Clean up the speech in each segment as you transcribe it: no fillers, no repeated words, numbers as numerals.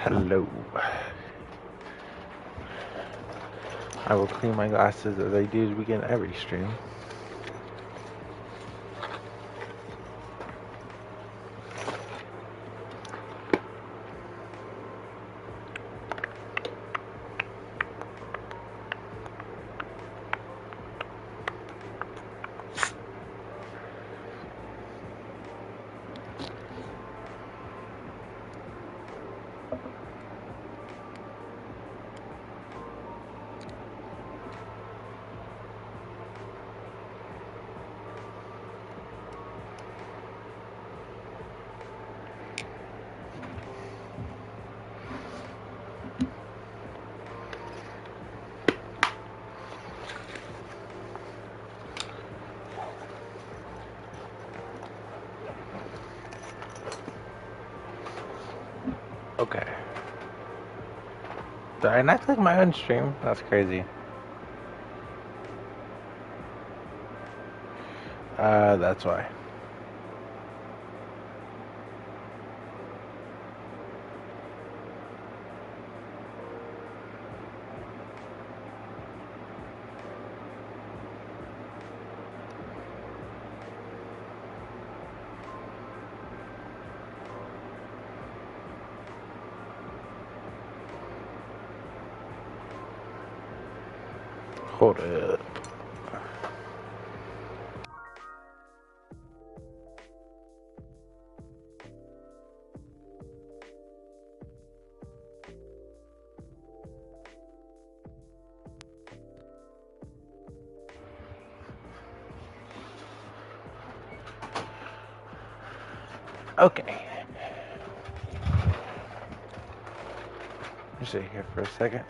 Hello. I will clean my glasses as I do to begin every stream. Okay. Did I not click my own stream? That's crazy. That's why. Hold it. Okay. Just sit here for a second.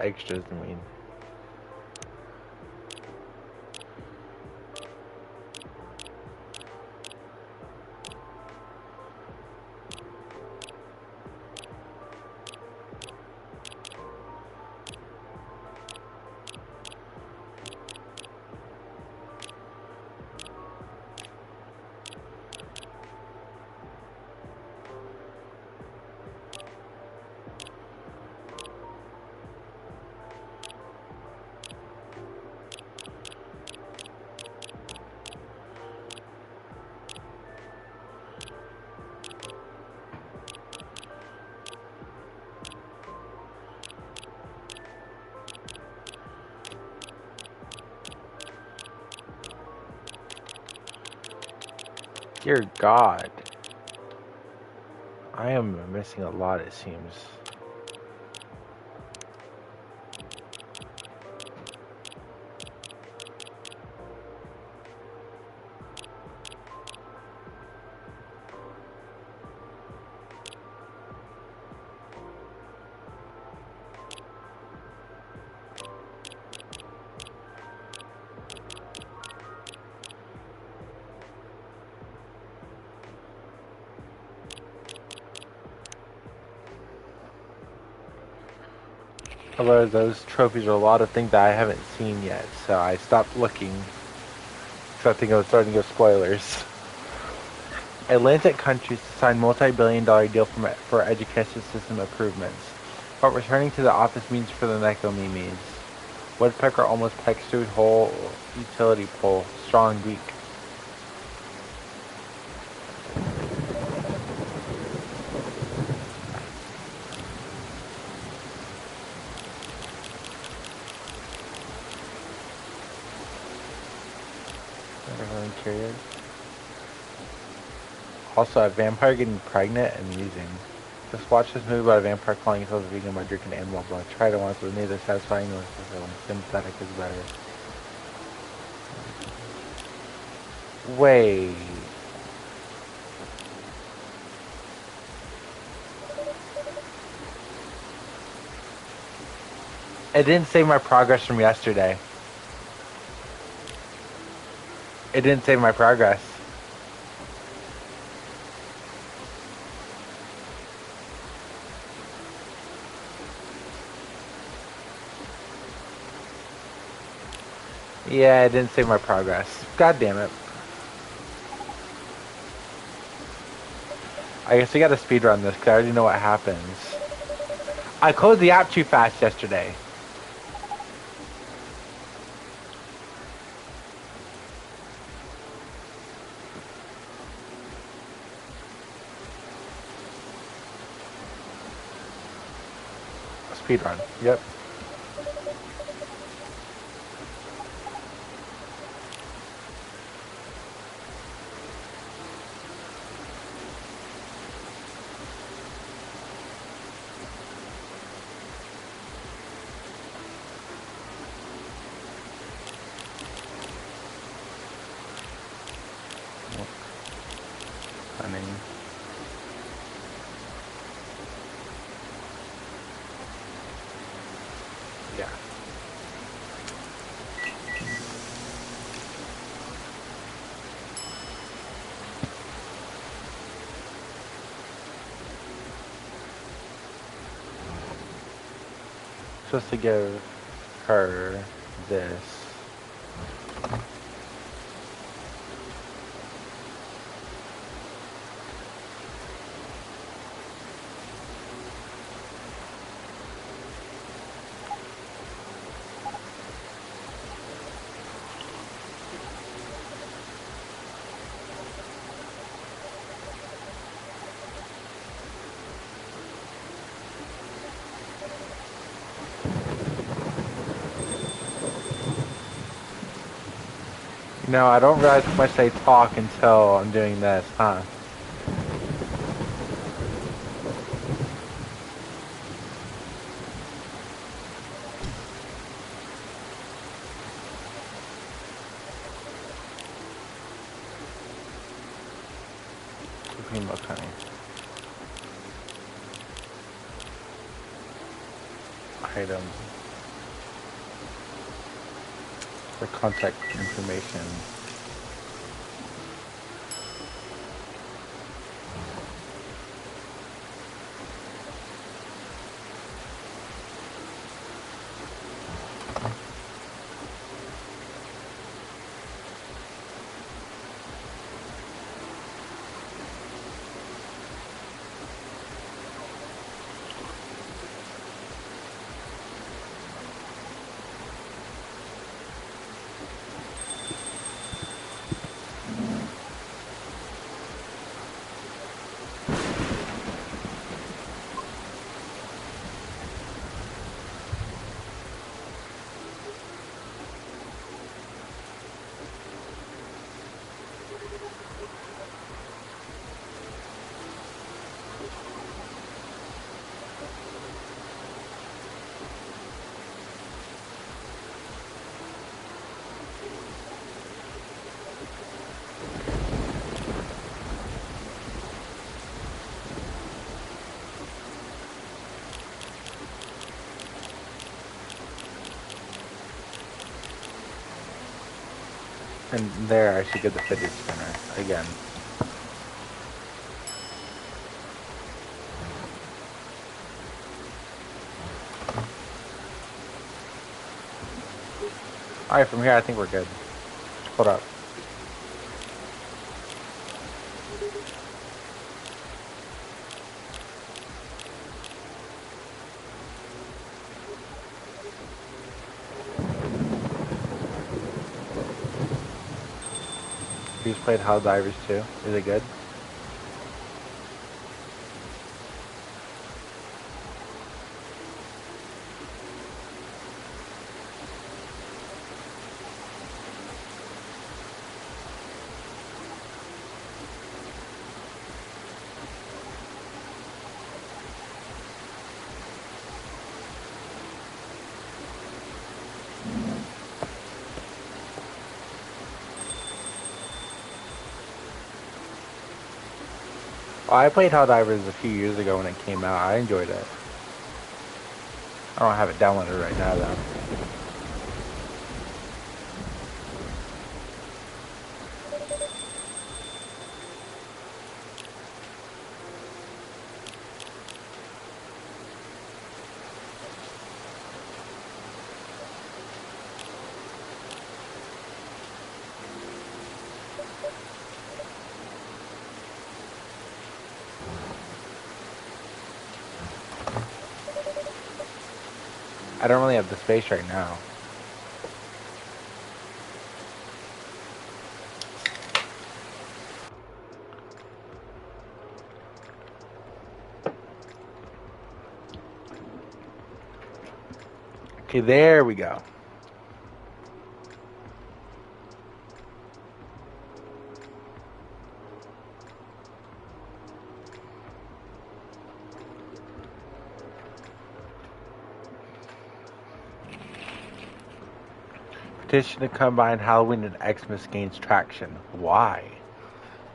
Extras, I mean. Dear God. I am missing a lot, it seems. Although those trophies are a lot of things that I haven't seen yet, so I stopped looking. So I think I was starting to go spoilers. Atlantic countries to sign multi-billion-dollar deal for education system improvements. What returning to the office means for the Nekomimis. Woodpecker almost pecks through whole utility pole. Strong beak. Also, a vampire getting pregnant, amusing. Just watch this movie about a vampire calling himself a vegan by drinking animal blood. Tried it once, but neither satisfying nor fulfilling. Sympathetic is better. Wait. It didn't save my progress from yesterday. It didn't save my progress. Yeah, it didn't save my progress. God damn it. I guess we gotta speedrun this because I already know what happens. I closed the app too fast yesterday. Speedrun. Yep. Funny. Yeah. Supposed to give her this. No, I don't realize how much they talk until I'm doing this, huh? Cooking milk honey. Item. For contact information. And there I should get the fidget spinner again. Alright, from here I think we're good. Hold up. He's played Hell Divers too. Is it good? Oh, I played Helldivers a few years ago when it came out. I enjoyed it. I don't have it downloaded right now, though. I don't really have the space right now. Okay, there we go. Petition to combine Halloween and Xmas gains traction. Why?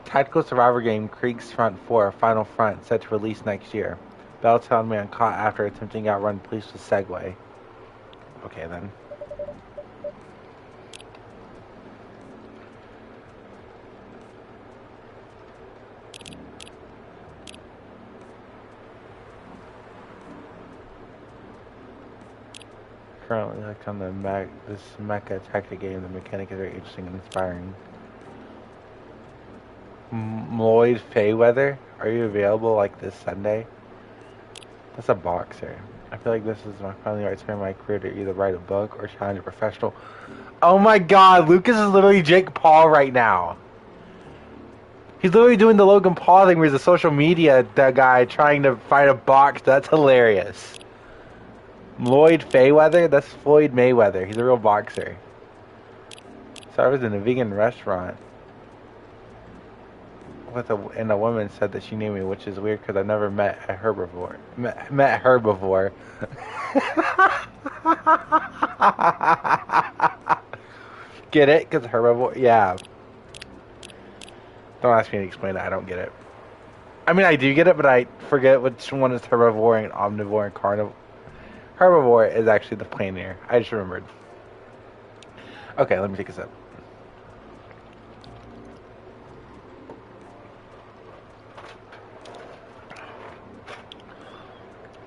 Tactical survivor game Krieg's Front 4 Final Front set to release next year. Belltown man caught after attempting to outrun police with Segway. Okay then. Currently, like on this mecha tactic game, the mechanic is very interesting and inspiring. Lloyd Fayweather, are you available like this Sunday? That's a boxer. I feel like this is my finally right time in my career to either write a book or challenge a professional. Oh my God, Lucas is literally Jake Paul right now. He's literally doing the Logan Paul thing where he's a social media guy trying to fight a box. That's hilarious. Lloyd Fayweather? That's Floyd Mayweather. He's a real boxer. So I was in a vegan restaurant and a woman said that she knew me, which is weird because I've never met a herbivore. Met her before. Get it? Because herbivore? Yeah. Don't ask me to explain it. I don't get it. I mean, I do get it, but I forget which one is herbivore and omnivore and carnivore. Herbivore is actually the plain air. I just remembered. Okay, let me take a sip.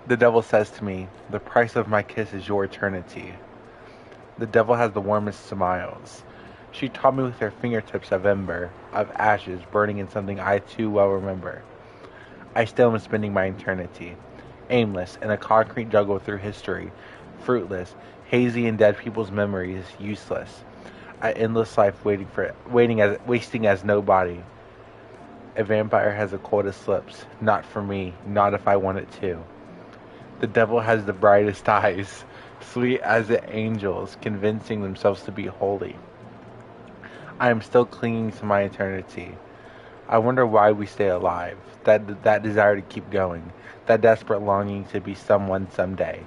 The devil says to me, the price of my kiss is your eternity. The devil has the warmest smiles. She taught me with her fingertips of ember, of ashes burning in something I too well remember. I still am spending my eternity, aimless in a concrete juggle through history, fruitless, hazy in dead people's memories, useless. An endless life wasting as nobody. A vampire has the coldest lips, not for me, not if I want it to. The devil has the brightest eyes, sweet as the angels, convincing themselves to be holy. I am still clinging to my eternity. I wonder why we stay alive, that desire to keep going, that desperate longing to be someone someday.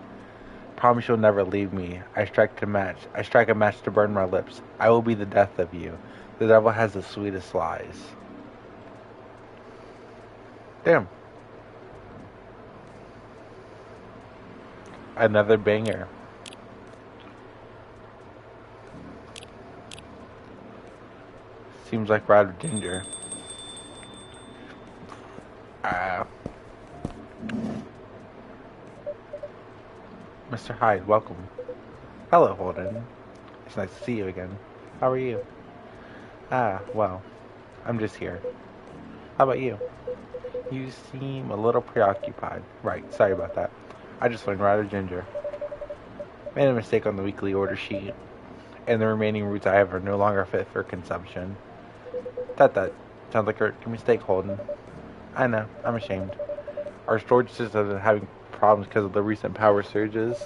Promise you'll never leave me. I strike a match to burn my lips. I will be the death of you. The devil has the sweetest lies. Damn. Another banger. Seems like we're out of ginger. Mr. Hyde, welcome. Hello, Holden. It's nice to see you again. How are you? Well, I'm just here. How about you? You seem a little preoccupied. Right, sorry about that. I just learned we're out of ginger. Made a mistake on the weekly order sheet, and the remaining roots I have are no longer fit for consumption. That sounds like a mistake, Holden. I know, I'm ashamed. Our storage system is having problems because of the recent power surges.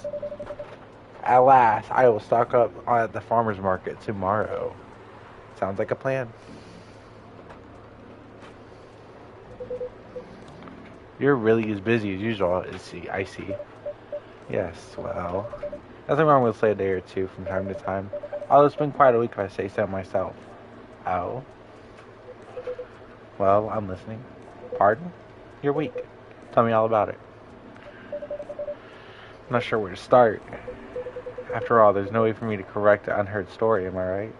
Alas, I will stock up at the farmer's market tomorrow. Sounds like a plan. You're really as busy as usual, I see. Yes, well, nothing wrong with say a day or two from time to time. Although it's been quite a week if I say so myself. Oh? Well, I'm listening. Pardon? your week? Tell me all about it. I'm not sure where to start. After all, there's no way for me to correct an unheard story, am I right?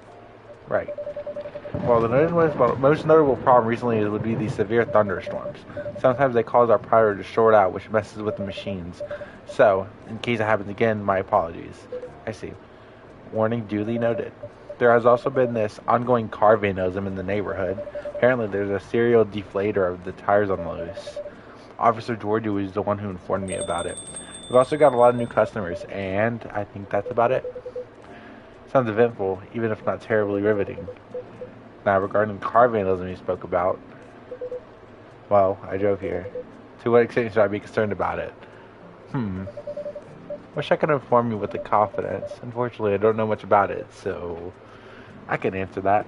Right. Well, the most notable problem recently would be these severe thunderstorms. Sometimes they cause our power to short out, which messes with the machines. So, in case it happens again, my apologies. I see. Warning duly noted. There has also been this ongoing car vandalism in the neighborhood. Apparently, there's a serial deflator of the tires on the loose. Officer Georgie was the one who informed me about it. We've also got a lot of new customers, and I think that's about it. Sounds eventful, even if not terribly riveting. Now, regarding car vandalism you spoke about, well, I drove here. To what extent should I be concerned about it? Wish I could inform you with the confidence. Unfortunately, I don't know much about it, so I can answer that.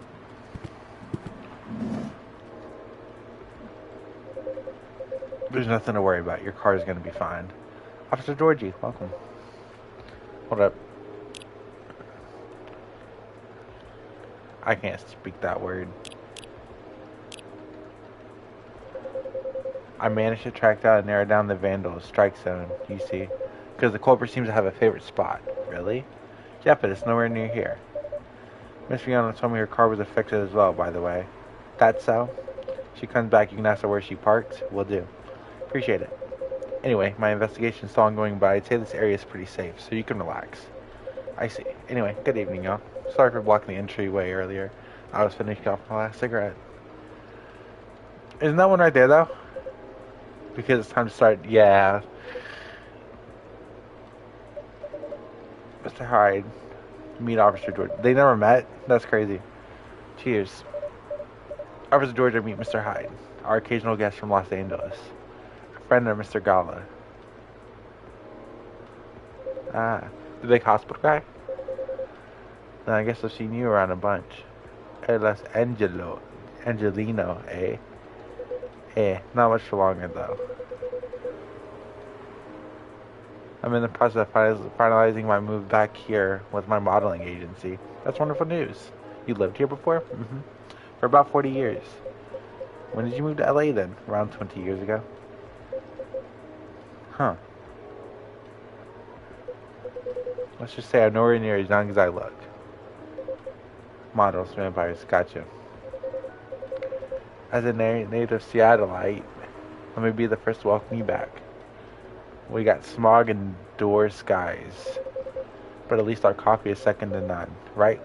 There's nothing to worry about. Your car is going to be fine. Officer Georgie, welcome. Hold up. I can't speak that word. I managed to track down and narrow down the vandal's strike zone, you see. Because the culprit seems to have a favorite spot. Really? Yeah, but it's nowhere near here. Miss Fiona told me her car was affected as well, by the way. That's so? She comes back, you can ask her where she parked. Will do. Appreciate it. Anyway, my investigation's still ongoing, but I'd say this area is pretty safe, so you can relax. I see. Anyway, good evening, y'all. Sorry for blocking the entryway earlier. I was finishing off my last cigarette. Isn't that one right there, though? Because it's time to start. Yeah. Mr. Hyde. Meet Officer George. They never met? That's crazy. Cheers. Officer George, I meet Mr. Hyde, our occasional guest from Los Angeles. A friend of Mr. Gala. Ah, the big hospital guy? Then I guess I've seen you around a bunch. Los Angelino, eh? Not much for longer, though. I'm in the process of finalizing my move back here with my modeling agency. That's wonderful news. You lived here before? Mm-hmm. For about 40 years. When did you move to LA then? Around 20 years ago? Huh. Let's just say I'm nowhere near as young as I look. Models, vampires, gotcha. As a native Seattleite, let me be the first to welcome you back. We got smog and door skies, but at least our coffee is second to none, right?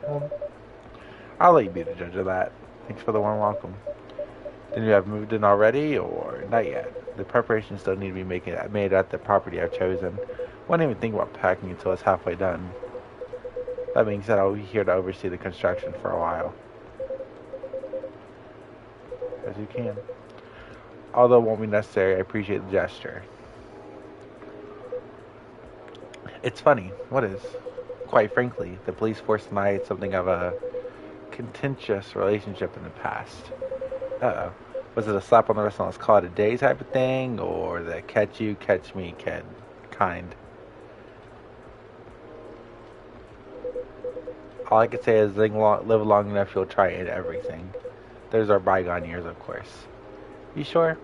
I'll let you be the judge of that. Thanks for the warm welcome. Then you have moved in already, or not yet? The preparations still need to be made at the property I've chosen. Won't even think about packing until it's halfway done. That being said, I'll be here to oversee the construction for a while. As you can. Although it won't be necessary, I appreciate the gesture. It's funny. What is? Quite frankly, the police force and I had something of a contentious relationship in the past. Uh-oh. Was it a slap on the wrist and let's call it a day type of thing? Or the catch you, catch me kind? All I can say is live long enough, you'll try it everything. Those are bygone years, of course. You sure?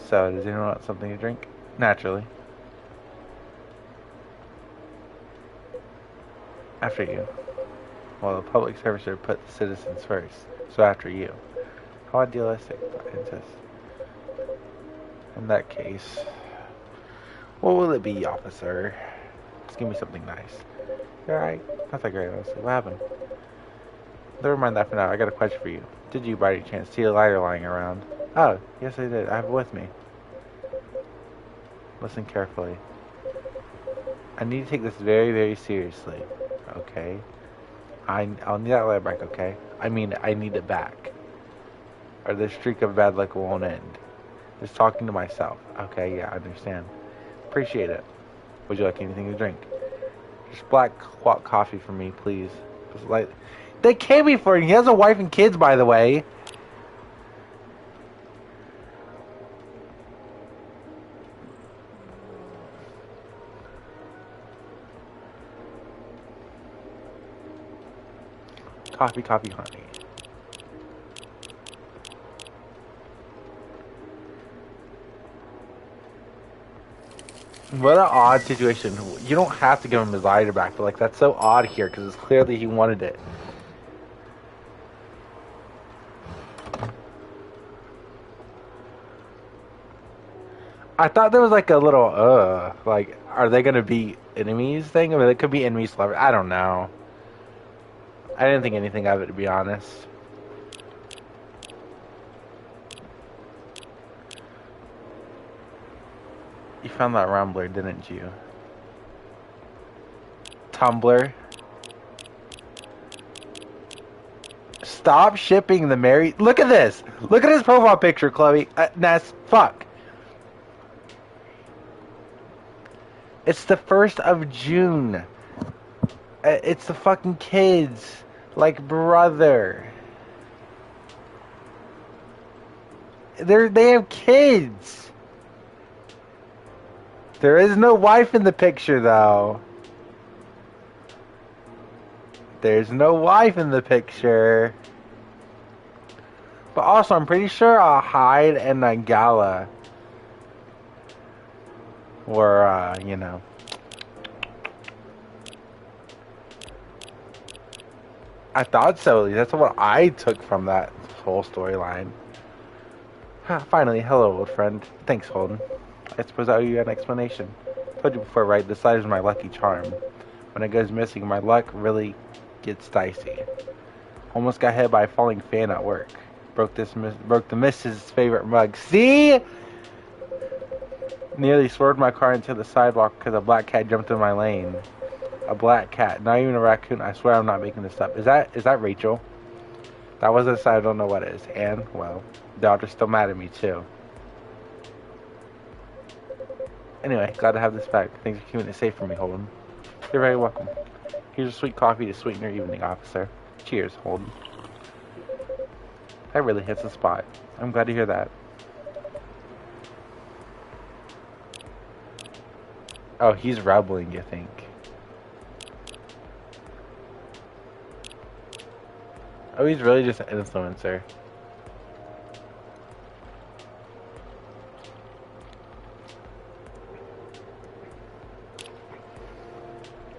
So, does anyone want something to drink? Naturally. After you. Well, the public service should put the citizens first. So after you. How idealistic, princess. In that case, what will it be, officer? Just give me something nice. You alright? That's a great honestly. What happened? Never mind that for now. I got a question for you. Did you, by any chance, see a lighter lying around? Oh, yes I did. I have it with me. Listen carefully. I need to take this very, very seriously. Okay? I'll need that lighter back, okay? I mean, I need it back. Or the streak of bad luck won't end. Just talking to myself. Okay, yeah, I understand. Appreciate it. Would you like anything to drink? Just black coffee for me, please. Just like they can't be for him. He has a wife and kids, by the way. Coffee, honey. What an odd situation. You don't have to give him his lighter back, but like that's so odd here because it's clearly he wanted it. I thought there was like a little like are they gonna be enemies thing? I mean, they could be enemies. I don't know. I didn't think anything of it, to be honest. You found that Rumbler, didn't you? Tumblr. Stop shipping the Mary. Look at this. Look at his profile picture, Chloe. Ness, fuck. It's the 1st of June. It's the fucking kids. Like, brother. They have kids. There is no wife in the picture, though. There's no wife in the picture. But also, I'm pretty sure a Hyde and a Gala were, you know. I thought so. That's what I took from that whole storyline. Finally, hello, old friend. Thanks, Holden. I suppose I owe you an explanation. I told you before, right? This side is my lucky charm. When it goes missing, my luck really gets dicey. Almost got hit by a falling fan at work. Broke the missus' favorite mug. See? Nearly swerved my car into the sidewalk because a black cat jumped in my lane. A black cat, not even a raccoon. I swear I'm not making this up. Is that Rachel? That wasn't a I don't know what it is. And, well, the daughter's still mad at me, too. Anyway, glad to have this back. Thanks for keeping it safe for me, Holden. You're very welcome. Here's a sweet coffee to sweeten your evening, officer. Cheers, Holden. That really hits the spot. I'm glad to hear that. Oh, he's rebelling, you think? Oh, he's really just an influencer.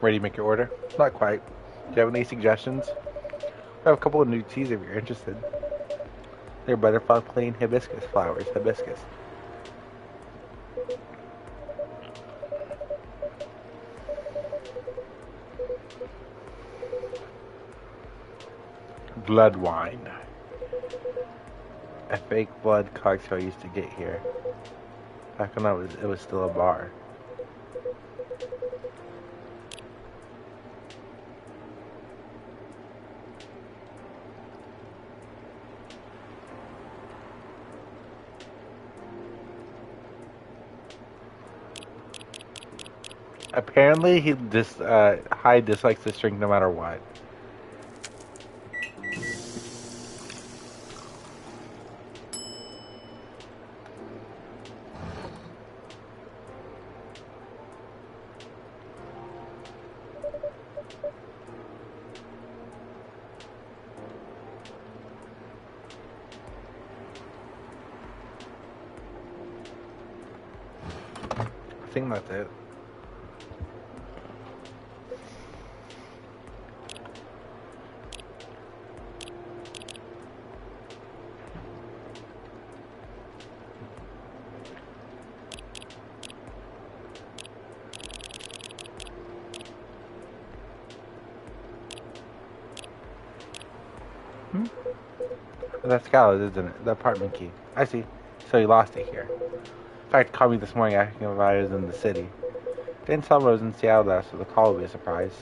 Ready to make your order? Not quite. Do you have any suggestions? I have a couple of new teas if you're interested. They're butterfly plain hibiscus flowers. Hibiscus. Blood wine. A fake blood cocktail I used to get here. Back when it was still a bar. Apparently, Hyde dislikes this drink no matter what. I think that's it. That's Skylar's, isn't it? The apartment key. I see. So he lost it here. In fact, he called me this morning asking if I was in the city. Didn't tell him I was in Seattle though, so the call will be a surprise.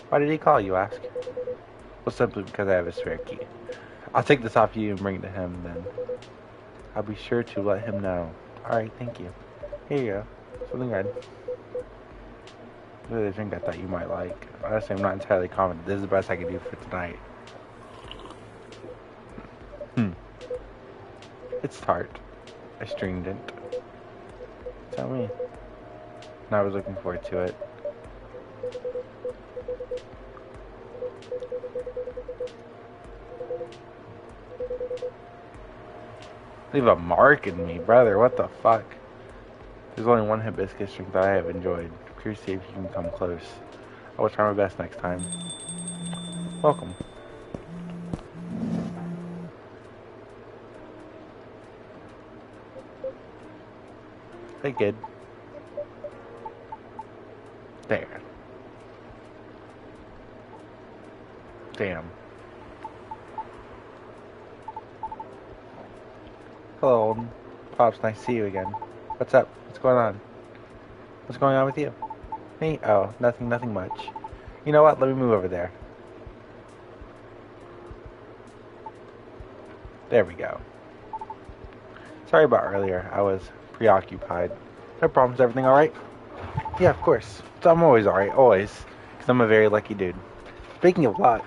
Why did he call, you ask? Well, simply because I have a spare key. I'll take this off you and bring it to him, then. I'll be sure to let him know. Alright, thank you. Here you go. Something red. Really a drink I thought you might like. Honestly, I'm not entirely confident. This is the best I can do for tonight. It's tart. Astringent. Tell me. And I was looking forward to it. Leave a mark in me, brother. What the fuck? There's only one hibiscus drink that I have enjoyed. Curious to see if you can come close. I will try my best next time. Welcome. Hey, kid. There. Damn. Hello, Olden. Pops, nice to see you again. What's up? What's going on? What's going on with you? Me? Oh, nothing much. You know what? Let me move over there. There we go. Sorry about earlier. I was preoccupied. No problems. Everything alright? Yeah, of course. So I'm always alright. Always. Because I'm a very lucky dude. Speaking of luck,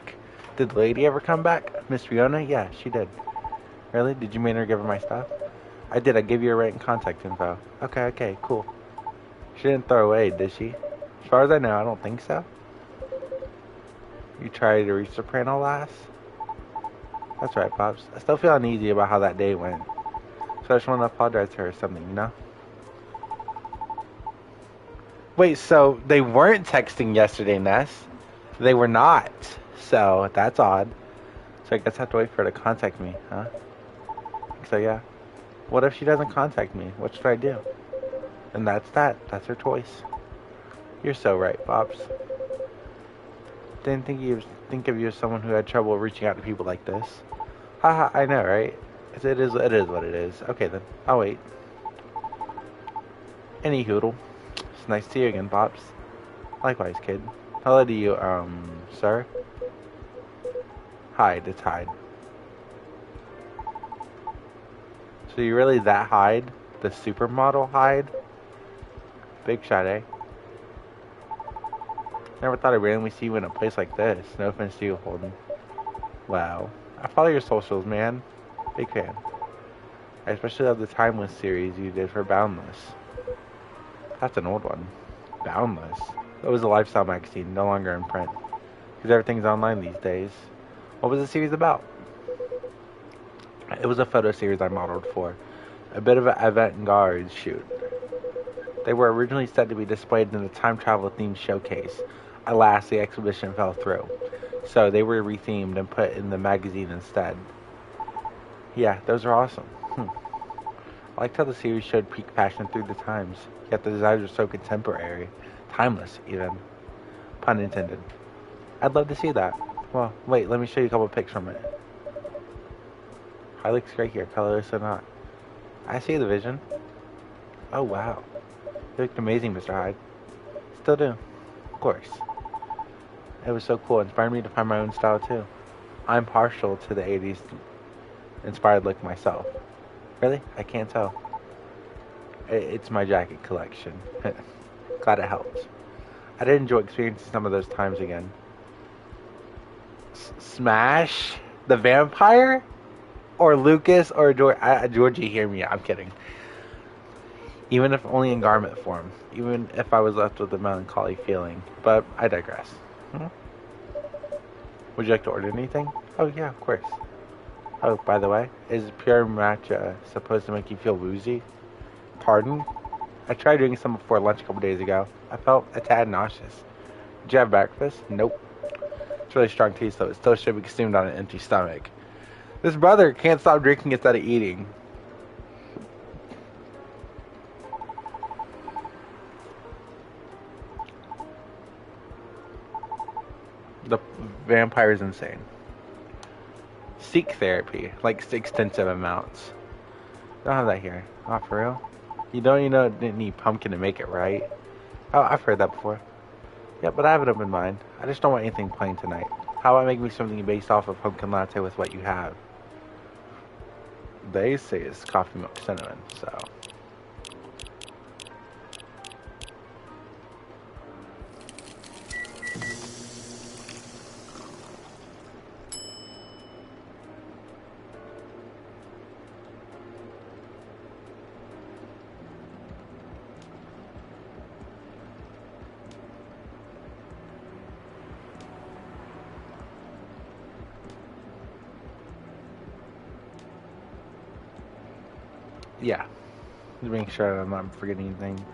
did the lady ever come back? Miss Fiona? Yeah, she did. Really? Did you mean her give her my stuff? I did. I gave you her rate and contact info. Okay, cool. She didn't throw away, did she? As far as I know, I don't think so. You tried to reach the Soprano last? That's right, Pops. I still feel uneasy about how that day went. So I just want to apologize to her or something, you know? Wait, so they weren't texting yesterday, Ness? They were not. So, that's odd. So I guess I have to wait for her to contact me, huh? So yeah. What if she doesn't contact me? What should I do? And that's that. That's her choice. You're so right, Pops. Didn't think of you as someone who had trouble reaching out to people like this. Haha, I know, right? It is what it is. Okay then, I'll wait. Any hoodle. It's nice to see you again, Pops. Likewise, kid. Hello to you, sir. Hyde, it's Hyde. So you're really that Hyde? The supermodel Hyde? Big shot, eh? Never thought I'd randomly see you in a place like this. No offense to you, Holden. Wow. I follow your socials, man. Big fan. I especially love the Timeless series you did for Boundless. That's an old one. Boundless? That was a lifestyle magazine, no longer in print. Because everything's online these days. What was the series about? It was a photo series I modeled for. A bit of an avant-garde shoot. They were originally set to be displayed in a time travel themed showcase. Alas, the exhibition fell through. So they were rethemed and put in the magazine instead. Yeah, those are awesome. I liked how the series showed peak passion through the times, yet the designs were so contemporary. Timeless, even. Pun intended. I'd love to see that. Well, wait, let me show you a couple pics from it. Hyde looks great here, colorless or not. I see the vision. Oh, wow. You looked amazing, Mr. Hyde. Still do. Of course. It was so cool. It inspired me to find my own style, too. I'm partial to the 80s inspired look myself. Really? I can't tell. It's my jacket collection. Glad it helped. I did enjoy experiencing some of those times again. Smash? The vampire? Or Lucas or Georgie, hear me. I'm kidding. Even if only in garment form. Even if I was left with a melancholy feeling. But I digress. Would you like to order anything? Oh, yeah, of course. Oh, by the way, is pure matcha supposed to make you feel woozy? Pardon? I tried doing some before lunch a couple days ago. I felt a tad nauseous. Did you have breakfast? Nope. It's really strong taste, though. It still should be consumed on an empty stomach. This brother can't stop drinking instead of eating. The vampire is insane. Seek therapy, like extensive amounts. Don't have that here. Oh, for real? You didn't need pumpkin to make it, right? Oh, I've heard that before. Yeah, but I have an open mind. I just don't want anything plain tonight. How about making me something based off of pumpkin latte with what you have? They say it's coffee milk cinnamon, so. Yeah. Just making sure I'm not forgetting anything.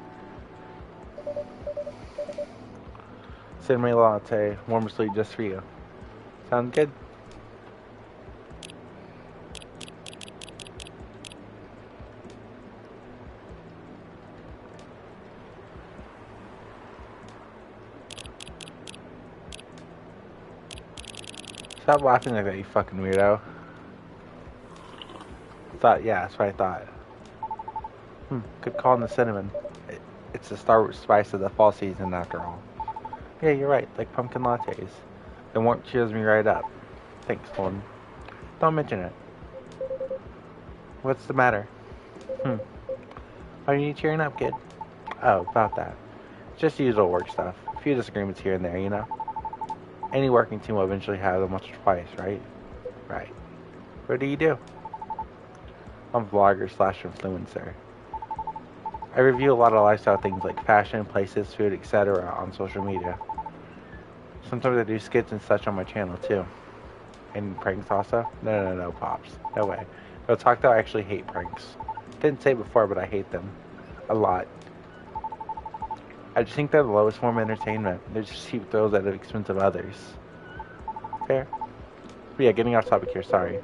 Cinnamon latte, warm sleep just for you. Sound good? Stop laughing like that, you fucking weirdo. Yeah, that's what I thought. Good call on the cinnamon. It's the star spice of the fall season after all. Yeah, you're right, like pumpkin lattes. The warmth cheers me right up. Thanks, Holden. Don't mention it. What's the matter? Why are you cheering up, kid? Oh, about that. Just usual work stuff. A few disagreements here and there, you know? Any working team will eventually have them once or twice, right? Right. What do you do? I'm a vlogger / influencer. I review a lot of lifestyle things like fashion, places, food, etc. on social media. Sometimes I do skits and such on my channel too. And pranks also? No, Pops. No way. No, talk though, I actually hate pranks. Didn't say it before, but I hate them. A lot. I just think they're the lowest form of entertainment. They're just cheap thrills at the expense of others. Fair? But yeah, getting off topic here, sorry.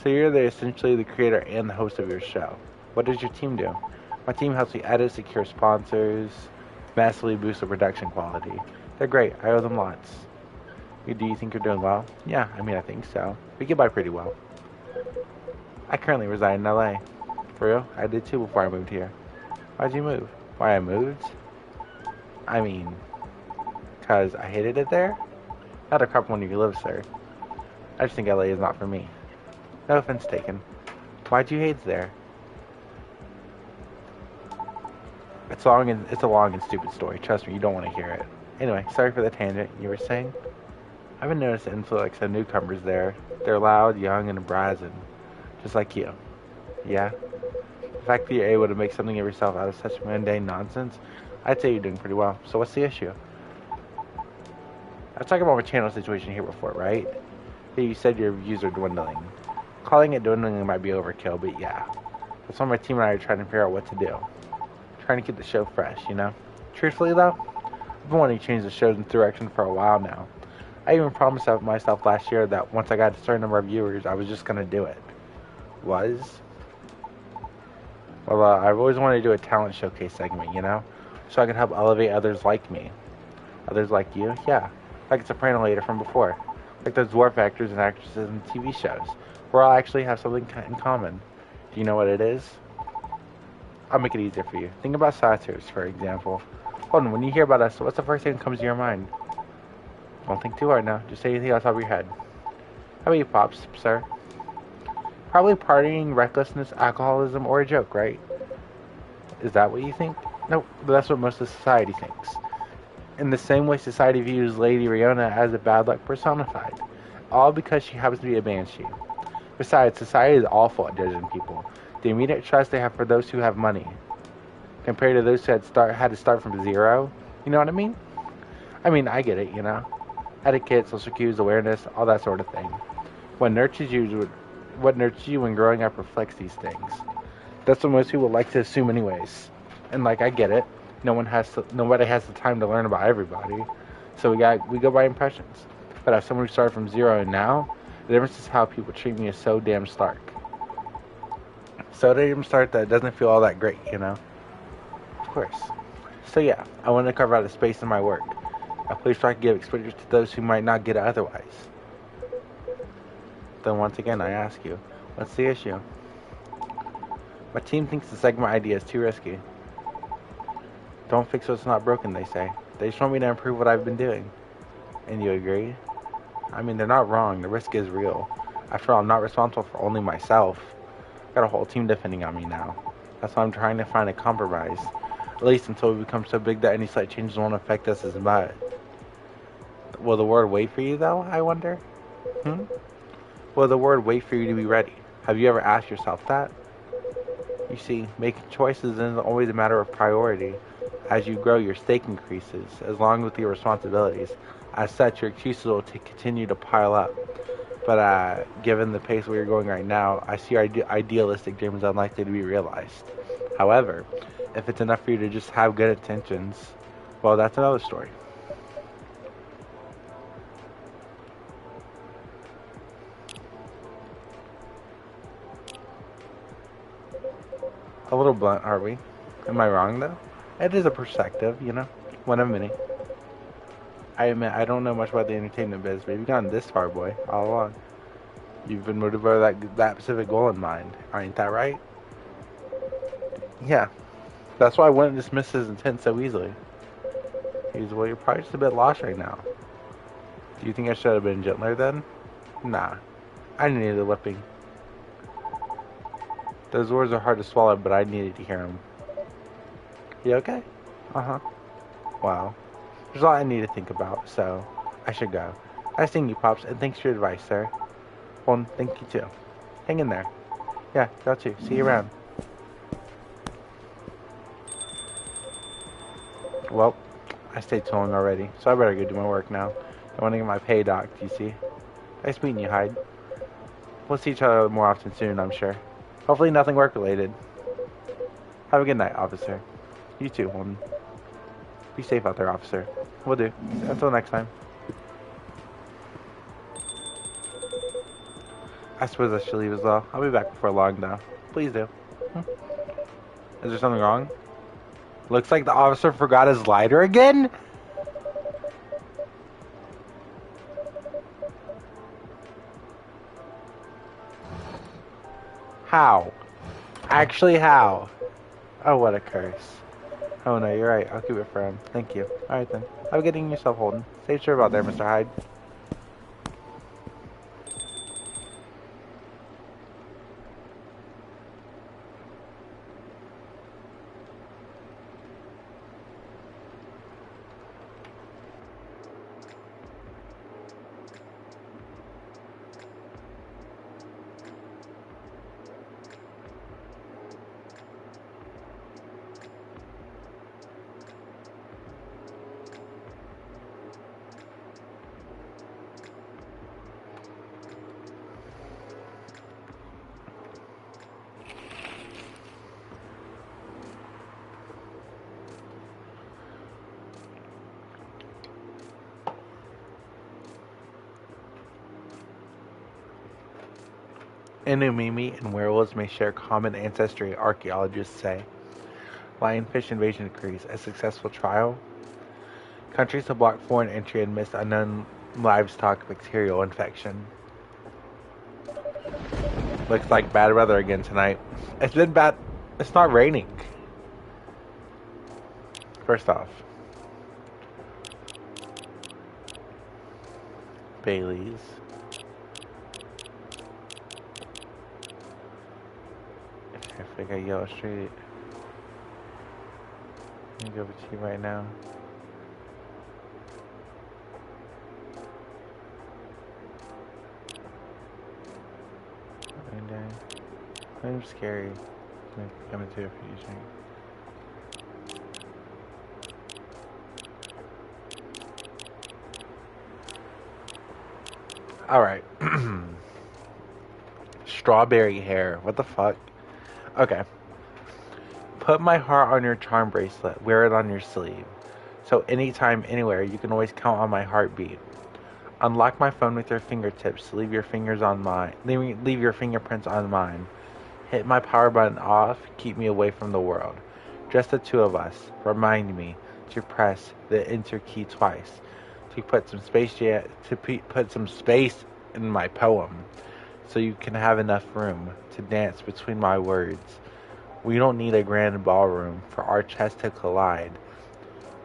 So you're essentially the creator and the host of your show. What does your team do? My team helps me edit, secure sponsors, massively boost the production quality. They're great. I owe them lots. Do you think you're doing well? Yeah, I think so. We get by pretty well. I currently reside in LA. For real? I did too before I moved here. Why'd you move? Why I moved? Cause I hated it there? Not a crap when you live, sir. I just think LA is not for me. No offense taken. Why'd you hate it there? It's a long and stupid story. Trust me, you don't want to hear it. Anyway, sorry for the tangent. You were saying? I've been noticing the influx of newcomers there. They're loud, young, and brazen. Just like you. Yeah? The fact that you're able to make something of yourself out of such mundane nonsense, I'd say you're doing pretty well. So what's the issue? I was talking about my channel situation here before, right? You said your views are dwindling. Calling it dwindling might be overkill, but yeah. That's why my team and I are trying to figure out what to do. Trying to keep the show fresh, you know? Truthfully though, I've been wanting to change the show's direction for a while now. I even promised myself last year that once I got a certain number of viewers, I was just gonna do it. Well, I've always wanted to do a talent showcase segment, you know? So I can help elevate others like me. Others like you? Yeah. Like a soprano lady from before. Like those dwarf actors and actresses in TV shows. Where I'll actually have something in common. Do you know what it is? I'll make it easier for you. Think about satires, for example. Hold on, when you hear about us, what's the first thing that comes to your mind? Don't think too hard now. Just say anything off the top of your head. How about you, Pops, sir? Probably partying, recklessness, alcoholism, or a joke, right? Is that what you think? Nope, but that's what most of society thinks. In the same way society views Lady Riona as a bad luck personified. All because she happens to be a banshee. Besides, society is awful at judging people. The immediate trust they have for those who have money, compared to those who had to start from zero. You know what I mean? I get it, you know? Etiquette, social cues, awareness, all that sort of thing. What nurtures you when growing up reflects these things. That's what most people like to assume anyways. And I get it. Nobody has the time to learn about everybody. So we go by impressions. But as someone who started from zero and now, the difference is how people treat me is so damn stark. So damn stark that it doesn't feel all that great, you know? Of course. So yeah, I want to carve out a space in my work. A place where I can give exposure to those who might not get it otherwise. Then once again, I ask you, what's the issue? My team thinks the segment idea is too risky. Don't fix what's not broken, they say. They just want me to improve what I've been doing. And you agree? They're not wrong. The risk is real. After all, I'm not responsible for only myself. I've got a whole team depending on me now. That's why I'm trying to find a compromise. At least until we become so big that any slight changes won't affect us as much. Will the word wait for you, though, I wonder? Will the word wait for you to be ready? Have you ever asked yourself that? You see, making choices isn't always a matter of priority. As you grow, your stake increases, as long with your responsibilities. As such, your excuses will continue to pile up. But given the pace we're going right now, I see our idealistic dreams unlikely to be realized. However, if it's enough for you to just have good intentions, well, that's another story. A little blunt, are we? Am I wrong, though? It is a perspective, you know? One of many. I admit, I don't know much about the entertainment biz, but you've gone this far, boy, all along. You've been motivated by that specific goal in mind. Ain't that right? Yeah. That's why I wouldn't dismiss his intent so easily. Well, you're probably just a bit lost right now. Do you think I should have been gentler then? Nah. I needed a whipping. Those words are hard to swallow, but I needed to hear them. You okay? Uh-huh. Wow. There's a lot I need to think about, so I should go. Nice seeing you, Pops, and thanks for your advice, sir. Well, thank you, too. Hang in there. Yeah, y'all too. See you around. Well, I stayed too long already, so I better go do my work now. I want to get my pay docked, you see. Nice meeting you, Hyde. We'll see each other more often soon, I'm sure. Hopefully nothing work-related. Have a good night, officer. You too, Holden. Be safe out there, officer. Will do. Until next time. I suppose I should leave as well. I'll be back before long, though. Please do. Is there something wrong? Looks like the officer forgot his lighter again? How? Actually, how? Oh, what a curse. Oh, no, you're right. I'll keep it for him. Thank you. Alright, then. Have a good evening yourself, Holden. Stay sure about there, Mr. Hyde. Inumimi and werewolves may share common ancestry, archaeologists say. Lionfish invasion decrees, a successful trial. Countries to block foreign entry amidst unknown livestock bacterial infection. Looks like bad weather again tonight. It's been bad. It's not raining. First off, Bailey's. I think I yell straight. Let me give it to you right now. And I'm scary. I'm into it for using. Alright. Strawberry hair. What the fuck? Okay. Put my heart on your charm bracelet. Wear it on your sleeve. So anytime, anywhere, you can always count on my heartbeat. Unlock my phone with your fingertips. Leave your fingers on mine. Leave your fingerprints on mine. Hit my power button off. Keep me away from the world. Just the two of us. Remind me to press the enter key twice. To put some space in my poem. So you can have enough room to dance between my words. We don't need a grand ballroom for our chests to collide.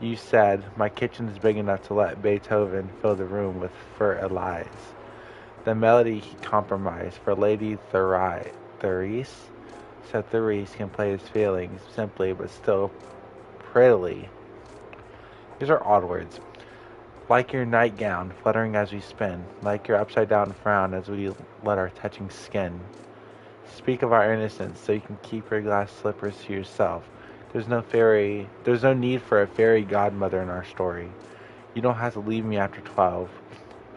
You said my kitchen is big enough to let Beethoven fill the room with Fur Elise. The melody he compromised for Lady Therese, so Therese can play his feelings simply but still prettily. These are odd words. Like your nightgown fluttering as we spin, like your upside down frown as we let our touching skin. Speak of our innocence so you can keep your glass slippers to yourself. There's no need for a fairy godmother in our story. You don't have to leave me after 12.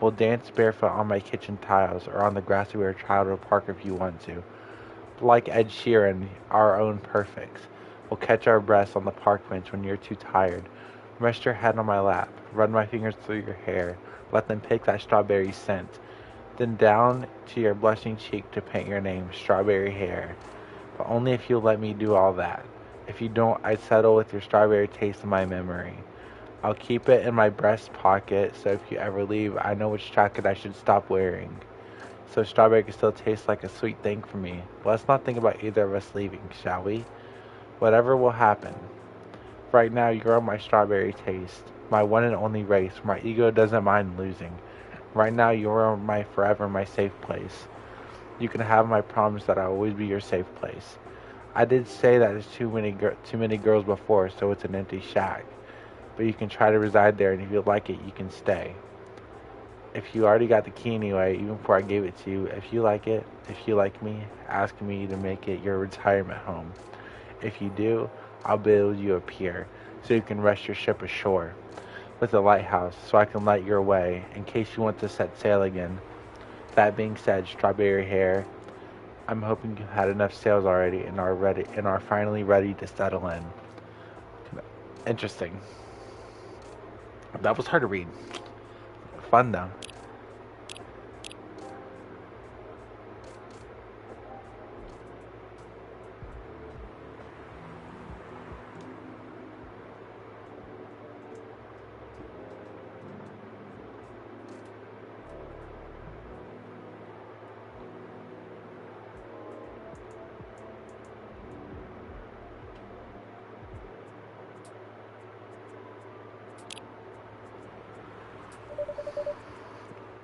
We'll dance barefoot on my kitchen tiles or on the grassy where a child will park if you want to. Like Ed Sheeran, our own perfects. We'll catch our breaths on the park bench when you're too tired. Rest your head on my lap. Run my fingers through your hair. Let them pick that strawberry scent. Then down to your blushing cheek to paint your name, Strawberry Hair. But only if you'll let me do all that. If you don't, I'd settle with your strawberry taste in my memory. I'll keep it in my breast pocket, so if you ever leave, I know which jacket I should stop wearing. So strawberry can still taste like a sweet thing for me. But let's not think about either of us leaving, shall we? Whatever will happen. Right now, you're on my strawberry taste. My one and only race. My ego doesn't mind losing. Right now, you're on my forever, my safe place. You can have my promise that I'll always be your safe place. I did say that there's too many girls before, so it's an empty shack. But you can try to reside there, and if you like it, you can stay. If you already got the key anyway, even before I gave it to you, if you like it, if you like me, ask me to make it your retirement home. If you do, I'll build you a pier, so you can rest your ship ashore, with a lighthouse, so I can light your way, in case you want to set sail again. That being said, Strawberry Hair, I'm hoping you've had enough sails already and are finally ready to settle in. Interesting. That was hard to read. Fun though.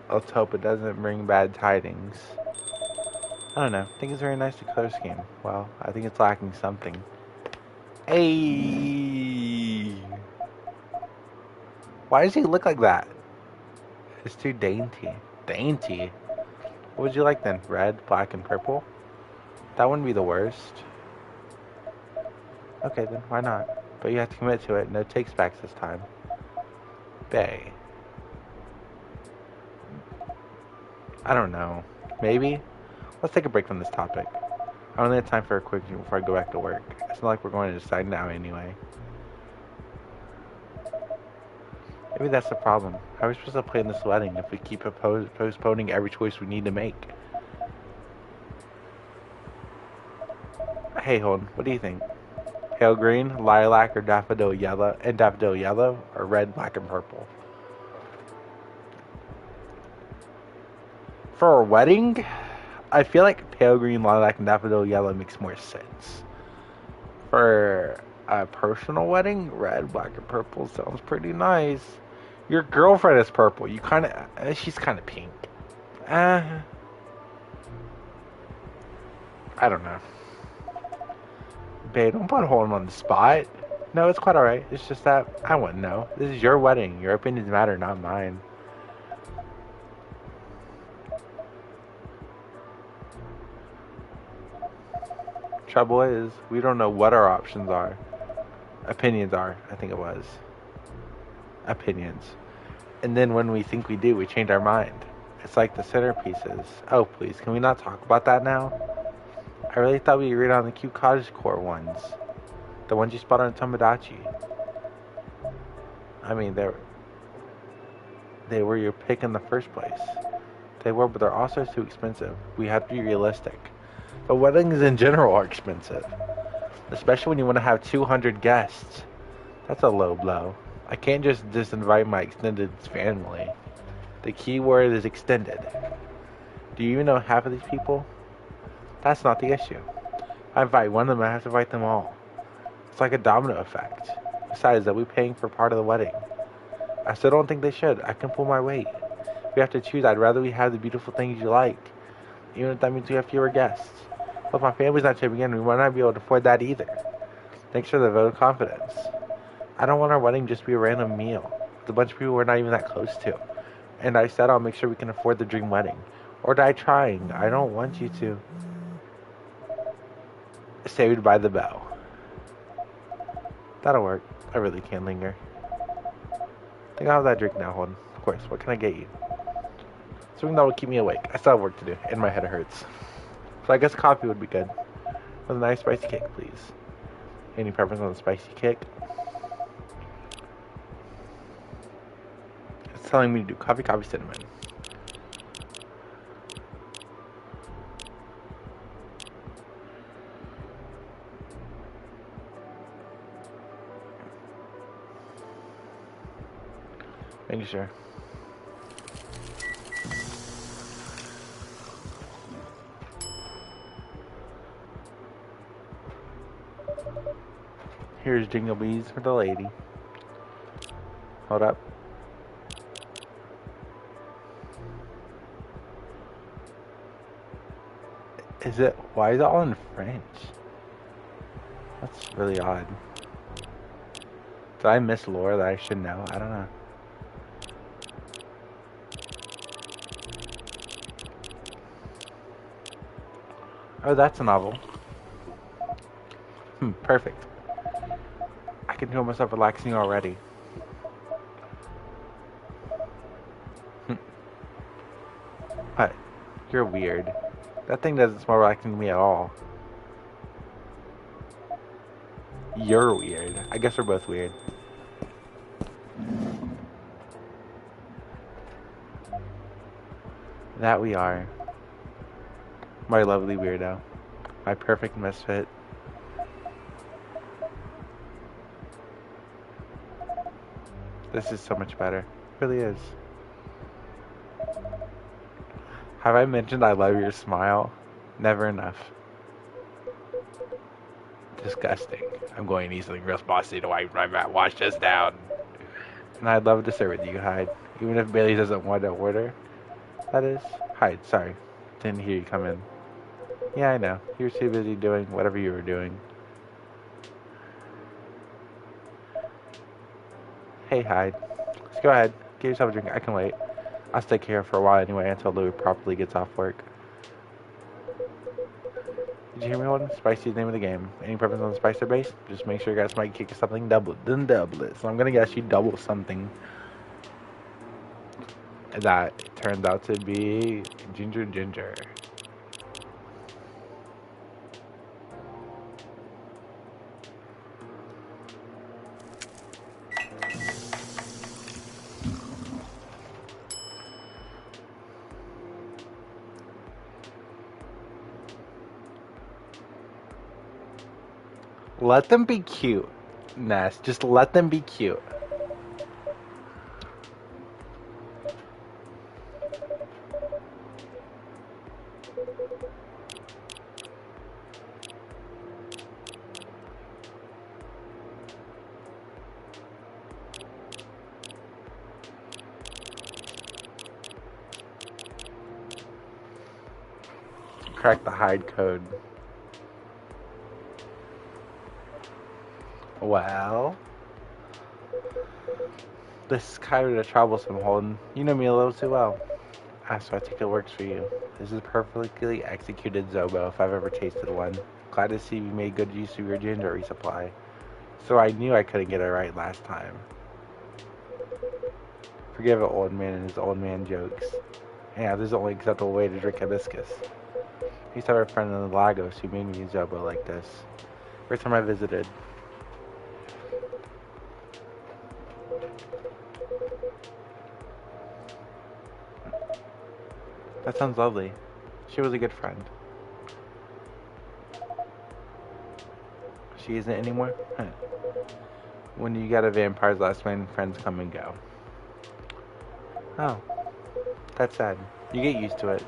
Let's hope it doesn't bring bad tidings. I don't know. I think it's a very nice color scheme. Well, I think it's lacking something. Hey! Why does he look like that? It's too dainty. Dainty? What would you like then? Red, black, and purple? That wouldn't be the worst. Okay then, why not? But you have to commit to it. No takes backs this time. Bay. I don't know. Maybe? Let's take a break from this topic. I only have time for a quick drink before I go back to work. It's not like we're going to decide now anyway. Maybe that's the problem. How are we supposed to plan this wedding if we keep postponing every choice we need to make? Hey, hold on. What do you think? Pale green, lilac, or daffodil yellow? And daffodil yellow? Or red, black, and purple? For a wedding, I feel like pale green, lilac, and daffodil yellow makes more sense. For a personal wedding, red, black, and purple sounds pretty nice. Your girlfriend is purple. She's kind of pink. I don't know. Babe, don't put Holden on the spot. No, it's quite alright. It's just that I wouldn't know. This is your wedding. Your opinions matter, not mine. Trouble is, we don't know what our options are. Opinions are, I think it was. Opinions. And then when we think we do, we change our mind. It's like the centerpieces. Oh, please, can we not talk about that now? I really thought we'd read on the cute cottagecore ones. The ones you spot on Tomodachi. I mean, they were your pick in the first place. They were, but they're also too expensive. We have to be realistic. But weddings in general are expensive. Especially when you want to have 200 guests. That's a low blow. I can't just disinvite my extended family. The key word is extended. Do you even know half of these people? That's not the issue. If I invite one of them, I have to invite them all. It's like a domino effect. Besides, they'll be paying for part of the wedding. I still don't think they should. I can pull my weight. If we have to choose, I'd rather we have the beautiful things you like. Even if that means we have fewer guests. But if my family's not chipping in, we might not be able to afford that either. Thanks for the vote of confidence. I don't want our wedding just to be a random meal with a bunch of people we're not even that close to. And I said I'll make sure we can afford the dream wedding. Or die trying. I don't want you to. Saved by the bell. That'll work. I really can't linger. I think I'll have that drink now, Holden. Of course, what can I get you? Something that will keep me awake. I still have work to do, and my head hurts. So I guess coffee would be good. With a nice spicy cake, please. Any preference on the spicy kick? It's telling me to do coffee, cinnamon. Making sure. Here's Jingle Bees for the lady. Hold up. Is it? Why is it all in French? That's really odd. Did I miss lore that I should know? I don't know. Oh, that's a novel. Perfect. I can feel myself relaxing already. What? You're weird. That thing doesn't smell relaxing to me at all. You're weird. I guess we're both weird. That we are. My lovely weirdo. My perfect misfit. This is so much better. It really is. Have I mentioned I love your smile? Never enough. Disgusting. I'm going to need something real spicy to wash this down. And I'd love to serve with you, Hyde. Even if Bailey doesn't want to order. That is. Hyde, sorry. Didn't hear you come in. Yeah, I know. You were too busy doing whatever you were doing. Hey, Hyde. Let's go ahead. Get yourself a drink. I can wait. I'll stay here for a while anyway until Louis properly gets off work. Did you hear me, one? Spicy is the name of the game. Any preference on the spice or base? Just make sure you guys might kick something double it. Then double it. So I'm gonna guess you double something. That turns out to be ginger. Let them be cute, Ness. Just let them be cute. Crack the hide code. Well, this is kind of the troublesome, Holden. You know me a little too well. So I think it works for you. This is perfectly executed Zobo if I've ever tasted one. Glad to see you made good use of your ginger resupply. So I knew I couldn't get it right last time. Forgive an old man and his old man jokes. Yeah, this is the only acceptable way to drink hibiscus. I used to have a friend in the Lagos who made me a Zobo like this. Every time I visited. That sounds lovely. She was a good friend. She isn't anymore? Huh. When you got a vampire's last name, friends come and go. Oh. That's sad. You get used to it.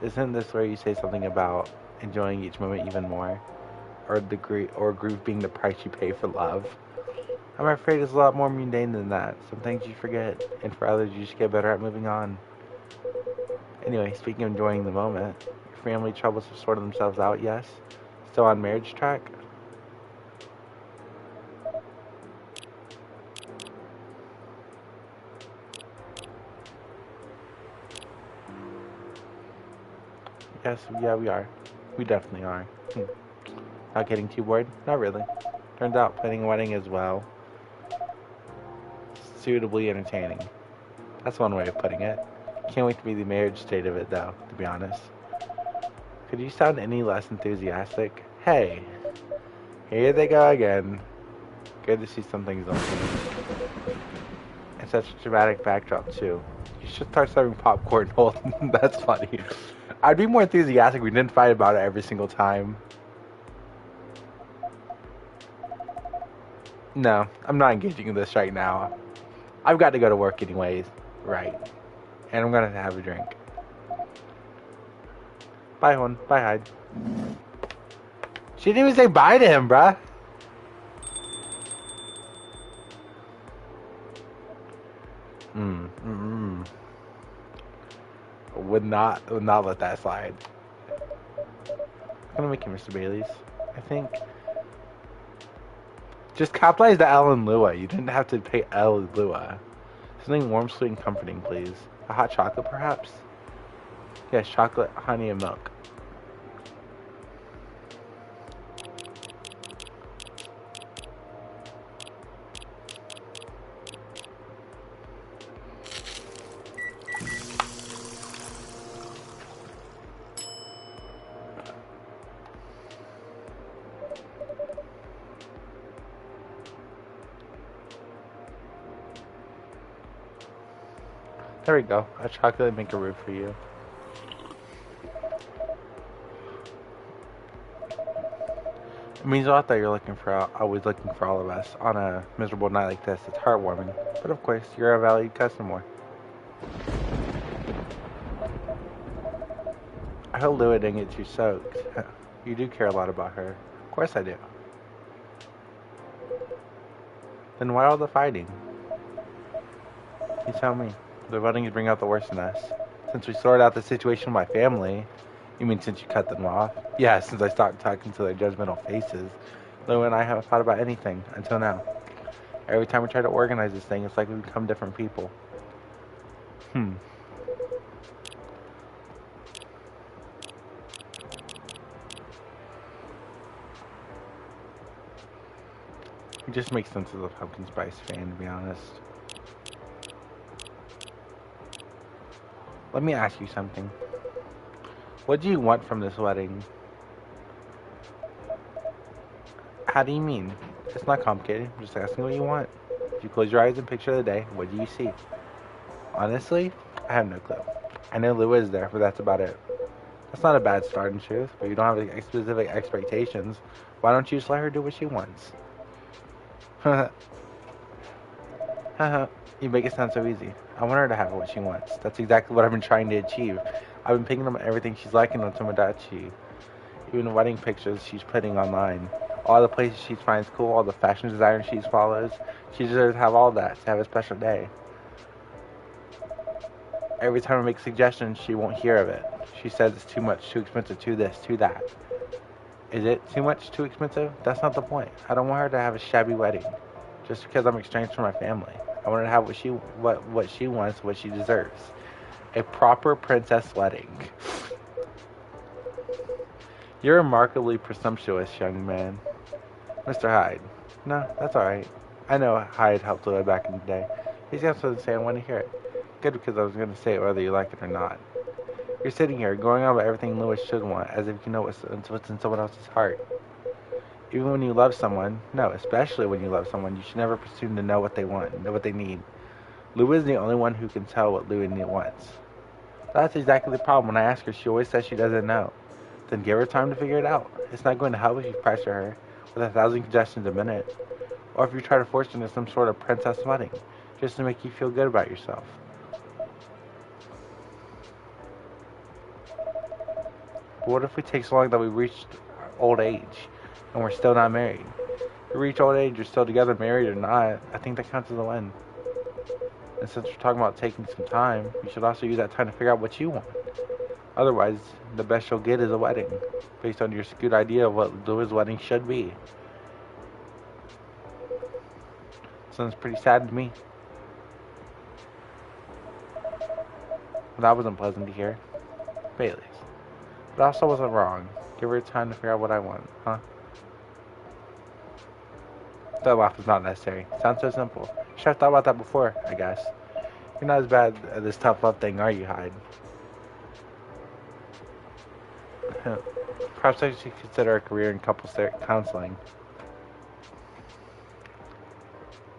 Isn't this where you say something about enjoying each moment even more? Or grief being the price you pay for love? I'm afraid it's a lot more mundane than that. Some things you forget, and for others you just get better at moving on. Anyway, speaking of enjoying the moment, your family troubles have sorted themselves out, yes? Still on marriage track? Yes, yeah, we are. We definitely are. Not getting too bored? Not really. Turns out planning a wedding as well. Suitably entertaining. That's one way of putting it. Can't wait to be the marriage state of it, though, to be honest. Could you sound any less enthusiastic? Hey, Here they go again. Good to see some things don't change. And such a dramatic backdrop, too. You should start serving popcorn. Hold. That's funny. I'd be more enthusiastic if we didn't fight about it every single time. No, I'm not engaging in this right now. I've got to go to work anyways. Right. And I'm gonna have a drink. Bye, hon. Bye, Hyde. She didn't even say bye to him, bruh. Would not let that slide. I'm gonna make you Mr. Bailey's, I think. Just capitalize the L in Lua. You didn't have to pay L in Lua. Something warm, sweet, and comforting, please. A hot chocolate, perhaps? Yes, chocolate, honey, and milk. There we go. A chocolate makeroo for you. It means a lot that you're always looking for all of us on a miserable night like this. It's heartwarming. But of course, you're a valued customer. I hope Lua didn't get too soaked. You do care a lot about her. Of course I do. Then why all the fighting? You tell me. The weddings bring out the worst in us. Since we sorted out the situation with my family, you mean since you cut them off? Yeah, since I stopped talking to their judgmental faces. Lou and I haven't thought about anything until now. Every time we try to organize this thing, it's like we become different people. It just makes sense as a pumpkin spice fan, to be honest. Let me ask you something. What do you want from this wedding? How do you mean? It's not complicated. I'm just asking what you want. If you close your eyes and picture the day, what do you see? Honestly, I have no clue. I know Lua is there, but that's about it. That's not a bad start in truth, but you don't have specific expectations. Why don't you just let her do what she wants? Haha, you make it sound so easy. I want her to have what she wants. That's exactly what I've been trying to achieve. I've been picking up everything she's liking on Tomodachi. Even the wedding pictures she's putting online. All the places she finds cool, all the fashion designers she follows. She deserves to have all that, to have a special day. Every time I make suggestions, she won't hear of it. She says it's too much, too expensive, too this, too that. Is it too much, too expensive? That's not the point. I don't want her to have a shabby wedding. Just because I'm estranged from my family. I want her to have what she wants, what she deserves. A proper princess wedding. You're remarkably presumptuous, young man. Mr. Hyde. No, that's alright. I know Hyde helped Lua back in the day. He's got something to say, I want to hear it. Good, because I was going to say it whether you like it or not. You're sitting here, going on about everything Lua should want, as if you know what's in someone else's heart. Even when you love someone, no, especially when you love someone, you should never presume to know what they want, know what they need. Lua is the only one who can tell what Lua wants. That's exactly the problem. When I ask her, she always says she doesn't know. Then give her time to figure it out. It's not going to help if you pressure her with 1,000 suggestions a minute, or if you try to force her into some sort of princess wedding, just to make you feel good about yourself. But what if we take so long that we reached old age, and we're still not married? If we reach old age, you're still together, married or not, I think that counts as a win. And since we're talking about taking some time, you should also use that time to figure out what you want. Otherwise, the best you'll get is a wedding, based on your skewed idea of what Lua's wedding should be. Sounds pretty sad to me. Well, that wasn't pleasant to hear. Bailey's. But also wasn't wrong. Give her time to figure out what I want, huh? That laugh is not necessary. Sounds so simple. Should have thought about that before, I guess. You're not as bad at this tough love thing, are you, Hyde? Perhaps I should consider a career in couples counseling.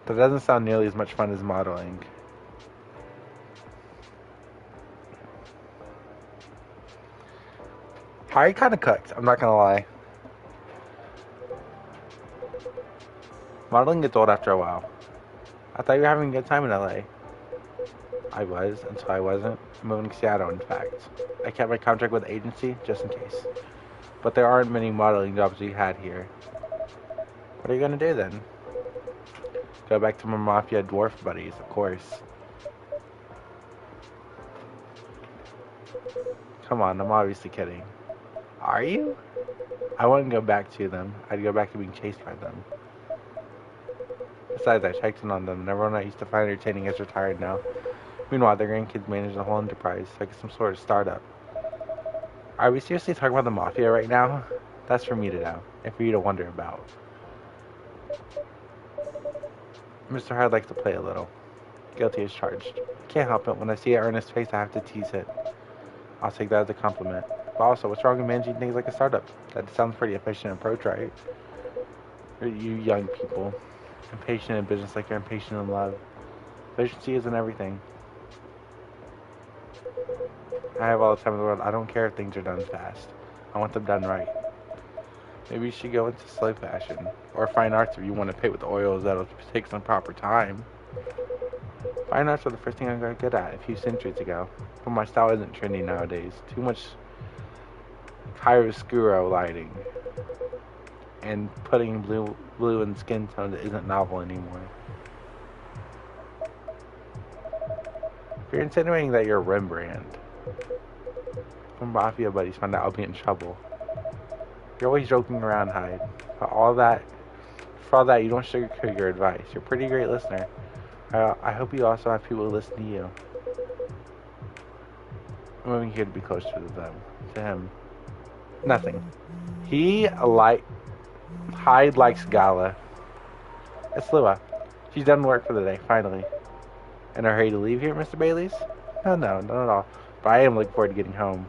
That doesn't sound nearly as much fun as modeling. Harry kind of cooked, I'm not gonna lie. Modeling gets old after a while. I thought you were having a good time in LA. I was, until I wasn't. I'm moving to Seattle, in fact. I kept my contract with the agency, just in case. But there aren't many modeling jobs we had here. What are you gonna do then? Go back to my mafia dwarf buddies, of course. Come on, I'm obviously kidding. Are you? I wouldn't go back to them. I'd go back to being chased by them. Besides, I checked in on them, and everyone I used to find entertaining is retired now. Meanwhile, their grandkids manage the whole enterprise, like some sort of startup. Are we seriously talking about the mafia right now? That's for me to know, and for you to wonder about. Mr. Hyde likes to play a little. Guilty as charged. Can't help it. When I see an earnest face, I have to tease it. I'll take that as a compliment. But also, what's wrong with managing things like a startup? That sounds pretty efficient approach, right? You young people. Impatient in business like you're impatient in love. Efficiency isn't everything. I have all the time in the world. I don't care if things are done fast. I want them done right. Maybe you should go into slow fashion. Or fine arts if you want to paint with oils that'll take some proper time. Fine arts were the first thing I got good at a few centuries ago. But my style isn't trendy nowadays. Too much chiaroscuro lighting. And putting blue in skin tone that isn't novel anymore. If you're insinuating that you're Rembrandt, when mafia buddies find out I'll be in trouble. You're always joking around, Hyde. For all that, you don't sugarcoat your advice. You're a pretty great listener. I hope you also have people who listen to you. I'm moving here to be closer to them. To him. Nothing. Hyde likes Gala. It's Lua. She's done work for the day, finally. In a hurry to leave here, Mr. Bailey's? No, not at all. But I am looking forward to getting home.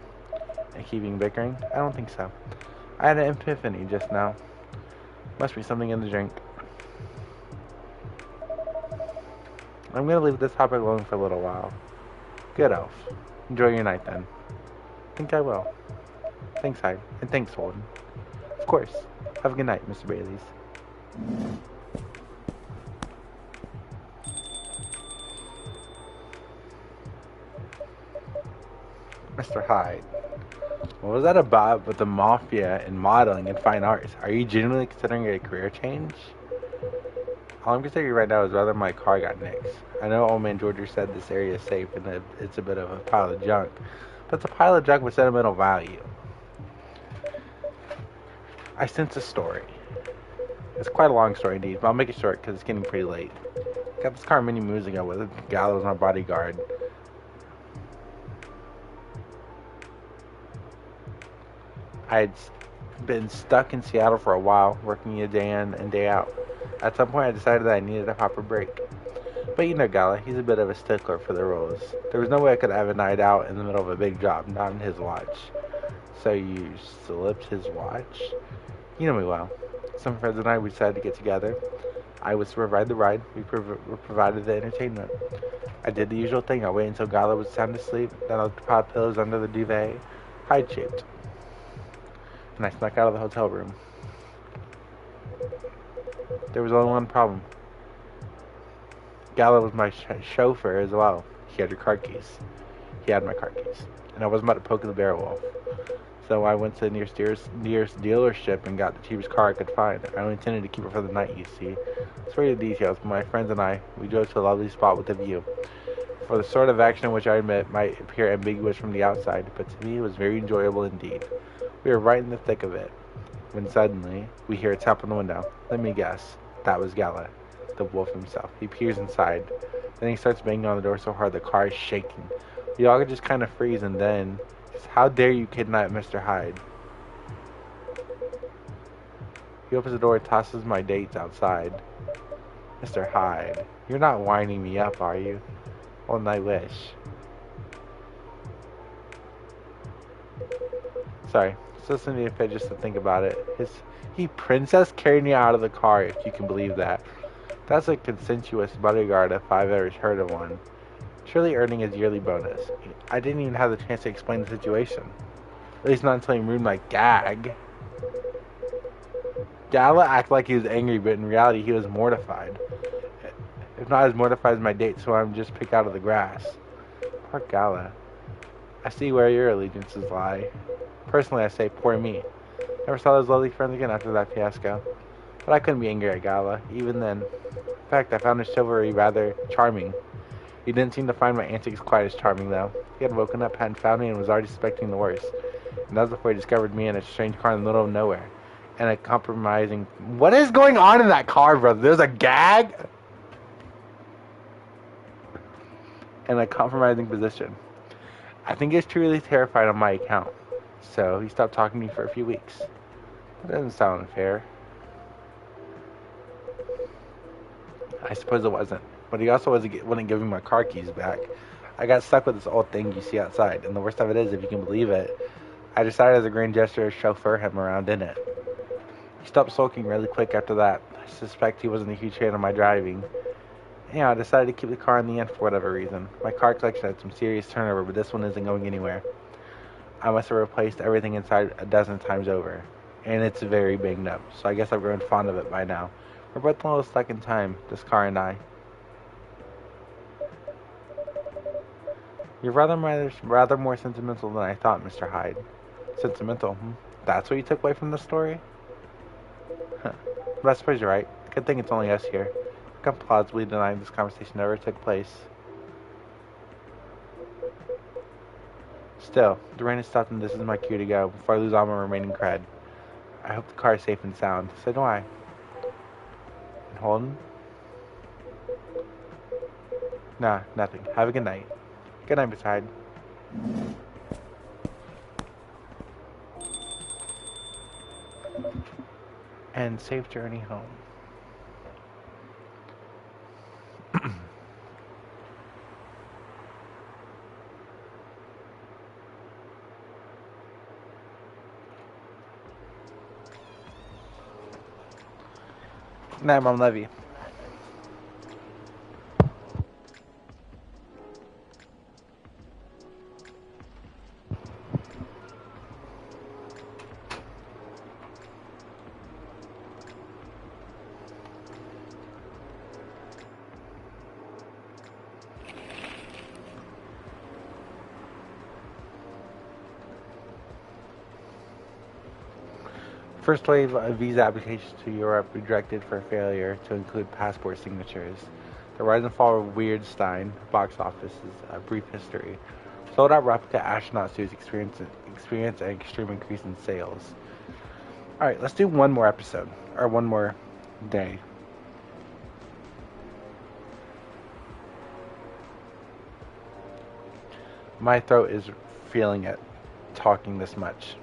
And keeping bickering? I don't think so. I had an epiphany just now. Must be something in the drink. I'm gonna leave this topic alone for a little while. Good elf. Enjoy your night then. Think I will. Thanks, Hyde. And thanks, Holden. Of course. Have a good night, Mr. Bailey's. Mr. Hyde. What was that about with the mafia and modeling and fine arts? Are you genuinely considering a career change? All I'm considering right now is whether my car got nicked. I know old man Georgia said this area is safe and that it's a bit of a pile of junk. But it's a pile of junk with sentimental value. I sense a story. It's quite a long story indeed, but I'll make it short because it's getting pretty late. Got this car many moons ago with a guy that was my bodyguard. I had been stuck in Seattle for a while, working a day in and day out. At some point, I decided that I needed a proper break. But you know Gala, he's a bit of a stickler for the rules. There was no way I could have a night out in the middle of a big job, not in his watch. So you slipped his watch? You know me well. Some friends and I, we decided to get together. I was to provide the ride, we provided the entertainment. I did the usual thing. I waited until Gala was sound asleep, then I put pillows under the duvet, hide-shaped. And I snuck out of the hotel room. There was only one problem. Gala was my chauffeur as well. He had your car keys. He had my car keys. And I wasn't about to poke the bear wolf. So I went to the nearest dealership and got the cheapest car I could find. I only intended to keep it for the night, you see. Sorry the details, but my friends and I, we drove to a lovely spot with a view. For the sort of action which I admit might appear ambiguous from the outside, but to me it was very enjoyable indeed. We were right in the thick of it, when suddenly we hear a tap on the window. Let me guess, that was Gala, the wolf himself. He peers inside, then he starts banging on the door so hard the car is shaking. We all just kind of freeze, and then, how dare you kidnap Mr. Hyde? He opens the door and tosses my dates outside. Mr. Hyde, you're not winding me up, are you? Well, I wish. Sorry, just listen to me a bit just to think about it. He princess carried me out of the car, if you can believe that. That's a consensuous bodyguard if I've ever heard of one. Surely earning his yearly bonus. I didn't even have the chance to explain the situation. At least not until he ruined my gag. Gala acted like he was angry, but in reality he was mortified. If not as mortified as my date, so I'm just picked out of the grass. Poor Gala. I see where your allegiances lie. Personally, I say, poor me. Never saw those lovely friends again after that fiasco. But I couldn't be angry at Gala, even then. In fact, I found his chivalry rather charming. He didn't seem to find my antics quite as charming, though. He had woken up, hadn't found me, and was already suspecting the worst. And that was before he discovered me in a strange car in the middle of nowhere. And a compromising... What is going on in that car, brother? There's a gag? In a compromising position. I think he's truly terrified on my account. So he stopped talking to me for a few weeks. That doesn't sound unfair. I suppose it wasn't. But he also wouldn't give me my car keys back. I got stuck with this old thing you see outside. And the worst of it is, if you can believe it, I decided as a grand gesture to chauffeur him around in it. He stopped sulking really quick after that. I suspect he wasn't a huge fan of my driving. Yeah, I decided to keep the car in the end for whatever reason. My car collection had some serious turnover, but this one isn't going anywhere. I must have replaced everything inside a dozen times over. And it's very banged up, so I guess I've grown fond of it by now. We're both a little stuck in time, this car and I. You're rather more sentimental than I thought, Mr. Hyde. Sentimental, That's what you took away from the story? Huh. But I suppose you're right. Good thing it's only us here. I can plausibly deny this conversation ever took place. Still, the rain has stopped and this is my cue to go before I lose all my remaining cred. I hope the car is safe and sound. So do I. And Holden? Nah, nothing. Have a good night. Good night, Mr. Hyde. And safe journey home. Night, Mom. Love you. First wave of visa applications to Europe rejected for failure to include passport signatures. The rise and fall of Weirdstein box office is a brief history. Sold out replica astronaut suits experience an extreme increase in sales. Alright, let's do one more episode. Or one more day. My throat is feeling it, talking this much.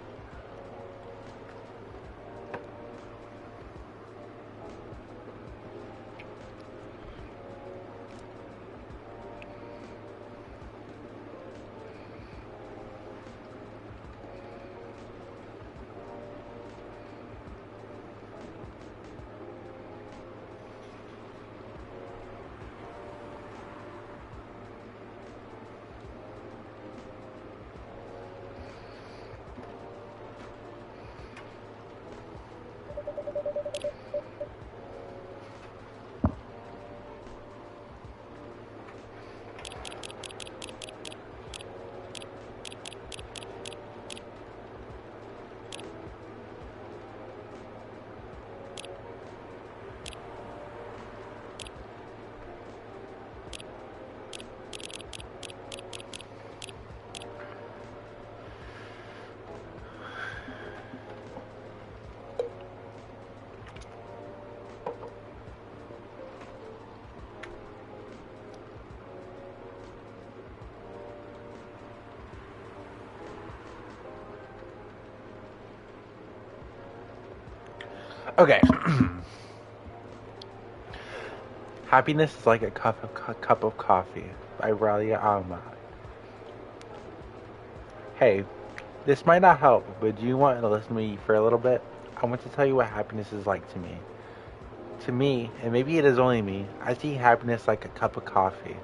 Okay. Happiness is like a cup of coffee by Ralia Alma. Hey, this might not help, but do you want to listen to me for a little bit? I want to tell you what happiness is like to me. To me, and maybe it is only me, I see happiness like a cup of coffee.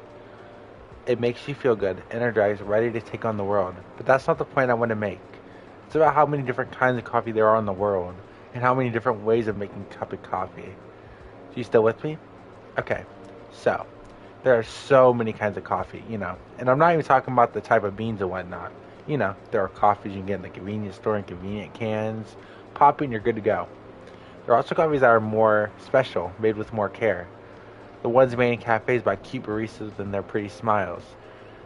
It makes you feel good, energized, ready to take on the world. But that's not the point I want to make. It's about how many different kinds of coffee there are in the world, and how many different ways of making a cup of coffee. So you still with me? Okay, so there are so many kinds of coffee, and I'm not even talking about the type of beans and whatnot. There are coffees you can get in the convenience store in convenient cans. Pop in, you're good to go. There are also coffees that are more special, made with more care. The ones made in cafes by cute baristas and their pretty smiles.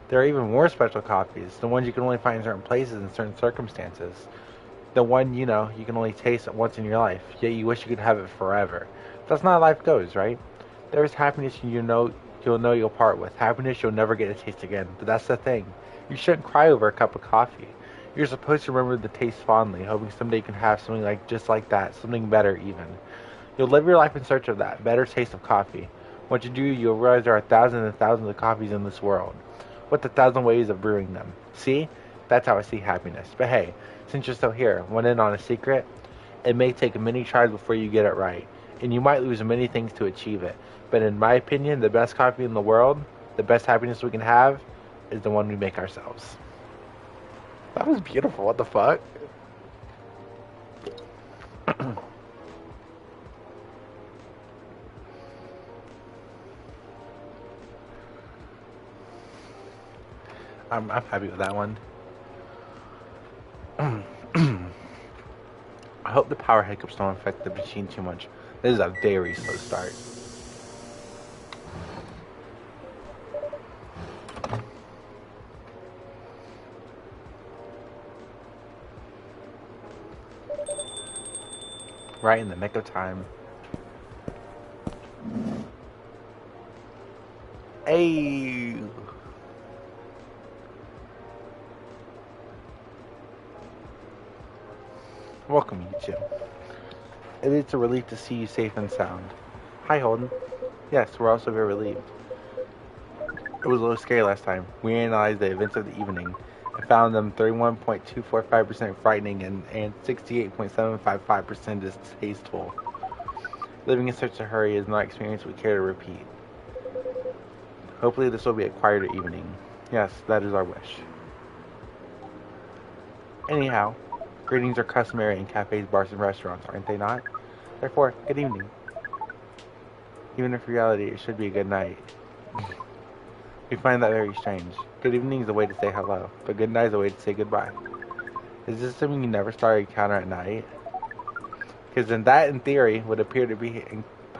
There are even more special coffees, the ones you can only find in certain places in certain circumstances. The one, you can only taste once in your life, yet you wish you could have it forever. That's not how life goes, right? There is happiness you'll part with. Happiness you'll never get to taste again. But that's the thing. You shouldn't cry over a cup of coffee. You're supposed to remember the taste fondly, hoping someday you can have something just like that, something better even. You'll live your life in search of that better taste of coffee. Once you do, you'll realize there are thousands and thousands of coffees in this world, with 1,000 ways of brewing them. See? That's how I see happiness. But hey, since you're still here, want in on a secret? It may take many tries before you get it right, and you might lose many things to achieve it. But in my opinion, the best coffee in the world, the best happiness we can have, is the one we make ourselves. That was beautiful. What the fuck? I'm happy with that one. I hope the power hiccups don't affect the machine too much. This is a very slow start. Right in the nick of time. Hey! Welcome, you two. It is a relief to see you safe and sound. Hi, Holden. Yes, we're also very relieved. It was a little scary last time. We analyzed the events of the evening and found them 31.245% frightening and 68.755% distasteful. Living in such a hurry is not an experience we care to repeat. Hopefully this will be a quieter evening. Yes, that is our wish. Anyhow, greetings are customary in cafes, bars, and restaurants, aren't they not? Therefore, good evening. Even if in reality it should be a good night. We find that very strange. Good evening is a way to say hello, but good night is a way to say goodbye. Is this something you never start a encounter at night? Because then that, in theory, would appear to be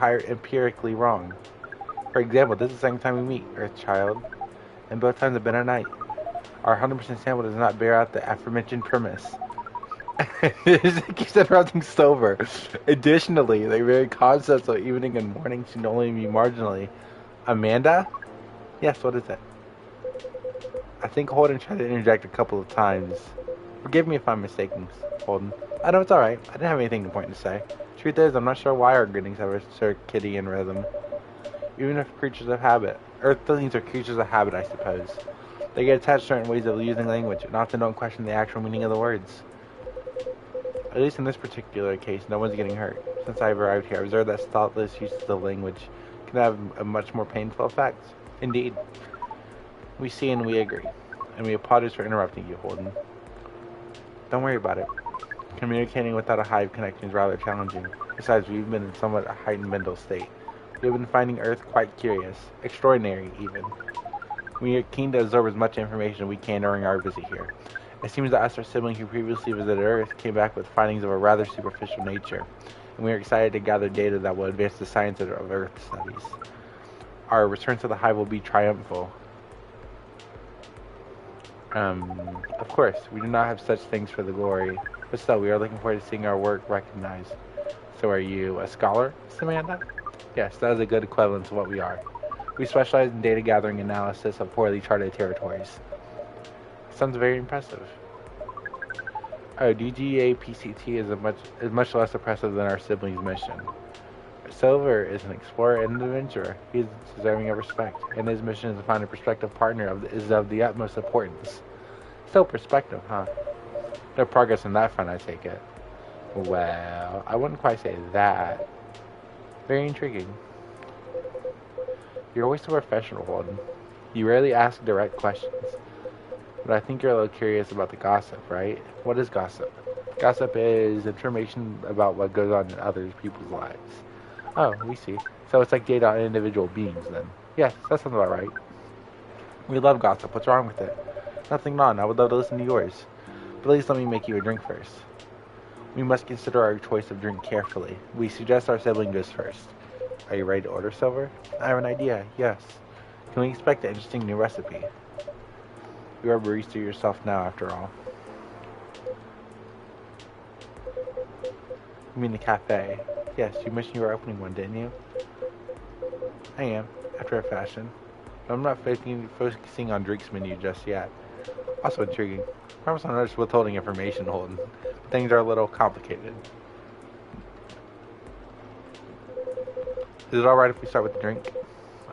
empirically wrong. For example, this is the second time we meet, Earthchild, and both times have been at night. Our 100% sample does not bear out the aforementioned premise. It keeps interrupting sober. Additionally, the very concepts of evening and morning should only be marginally. Amanda? Yes, what is it? I think Holden tried to interject a couple of times. Forgive me if I'm mistaken, Holden. I know it's alright. I didn't have anything important to say. Truth is, I'm not sure why our greetings have a circadian rhythm. Even if creatures of habit. Earthlings are creatures of habit, I suppose. They get attached to certain ways of using language and often don't question the actual meaning of the words. At least in this particular case, no one's getting hurt. Since I've arrived here, I've observed that thoughtless use of the language can have a much more painful effect. Indeed. We see and we agree. And we apologize for interrupting you, Holden. Don't worry about it. Communicating without a hive connection is rather challenging. Besides, we've been in somewhat a heightened mental state. We have been finding Earth quite curious. Extraordinary, even. We are keen to absorb as much information as we can during our visit here. It seems that us, our sibling who previously visited Earth, came back with findings of a rather superficial nature, and we are excited to gather data that will advance the science of Earth studies. Our return to the hive will be triumphal. Of course, we do not have such things for the glory, but still, we are looking forward to seeing our work recognized. So are you a scholar, Samantha? Yes, that is a good equivalent to what we are. We specialize in data gathering and analysis of poorly charted territories. Sounds very impressive. Oh, DGA PCT is much less impressive than our sibling's mission. Silver is an explorer and an adventurer. He is deserving of respect, and his mission is to find a prospective partner is of the utmost importance. Still perspective, huh? No progress on that front, I take it. Well, I wouldn't quite say that. Very intriguing. You're always so professional, Holden. You rarely ask direct questions. But I think you're a little curious about the gossip, right? What is gossip? Gossip is information about what goes on in other people's lives. Oh, we see. So it's like data on individual beings, then. Yes, that sounds about right. We love gossip. What's wrong with it? Nothing wrong. I would love to listen to yours. But please let me make you a drink first. We must consider our choice of drink carefully. We suggest our sibling goes first. Are you ready to order, Silver? I have an idea, yes. Can we expect an interesting new recipe? You are a barista yourself now, after all. You mean the cafe? Yes, you mentioned you were opening one, didn't you? I am, after a fashion. But I'm not focusing on drinks menu just yet. Also intriguing. I promise I'm not just withholding information, Holden. Things are a little complicated. Is it alright if we start with the drink?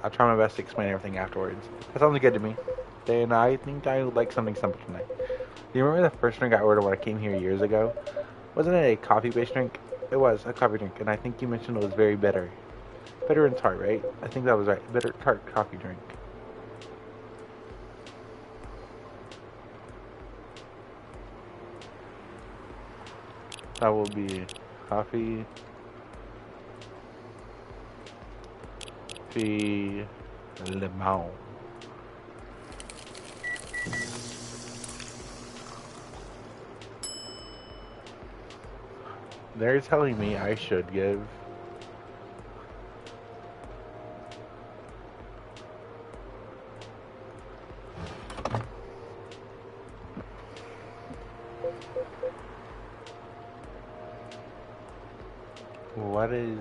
I'll try my best to explain everything afterwards. That sounds good to me. Then I think I would like something simple tonight. Do you remember the first drink I ordered when I came here years ago? Wasn't it a coffee-based drink? It was, a coffee drink, and I think you mentioned it was very bitter. Bitter and tart, right? I think that was right. Bitter, tart coffee drink. That will be coffee, lemon. They're telling me I should give. What is...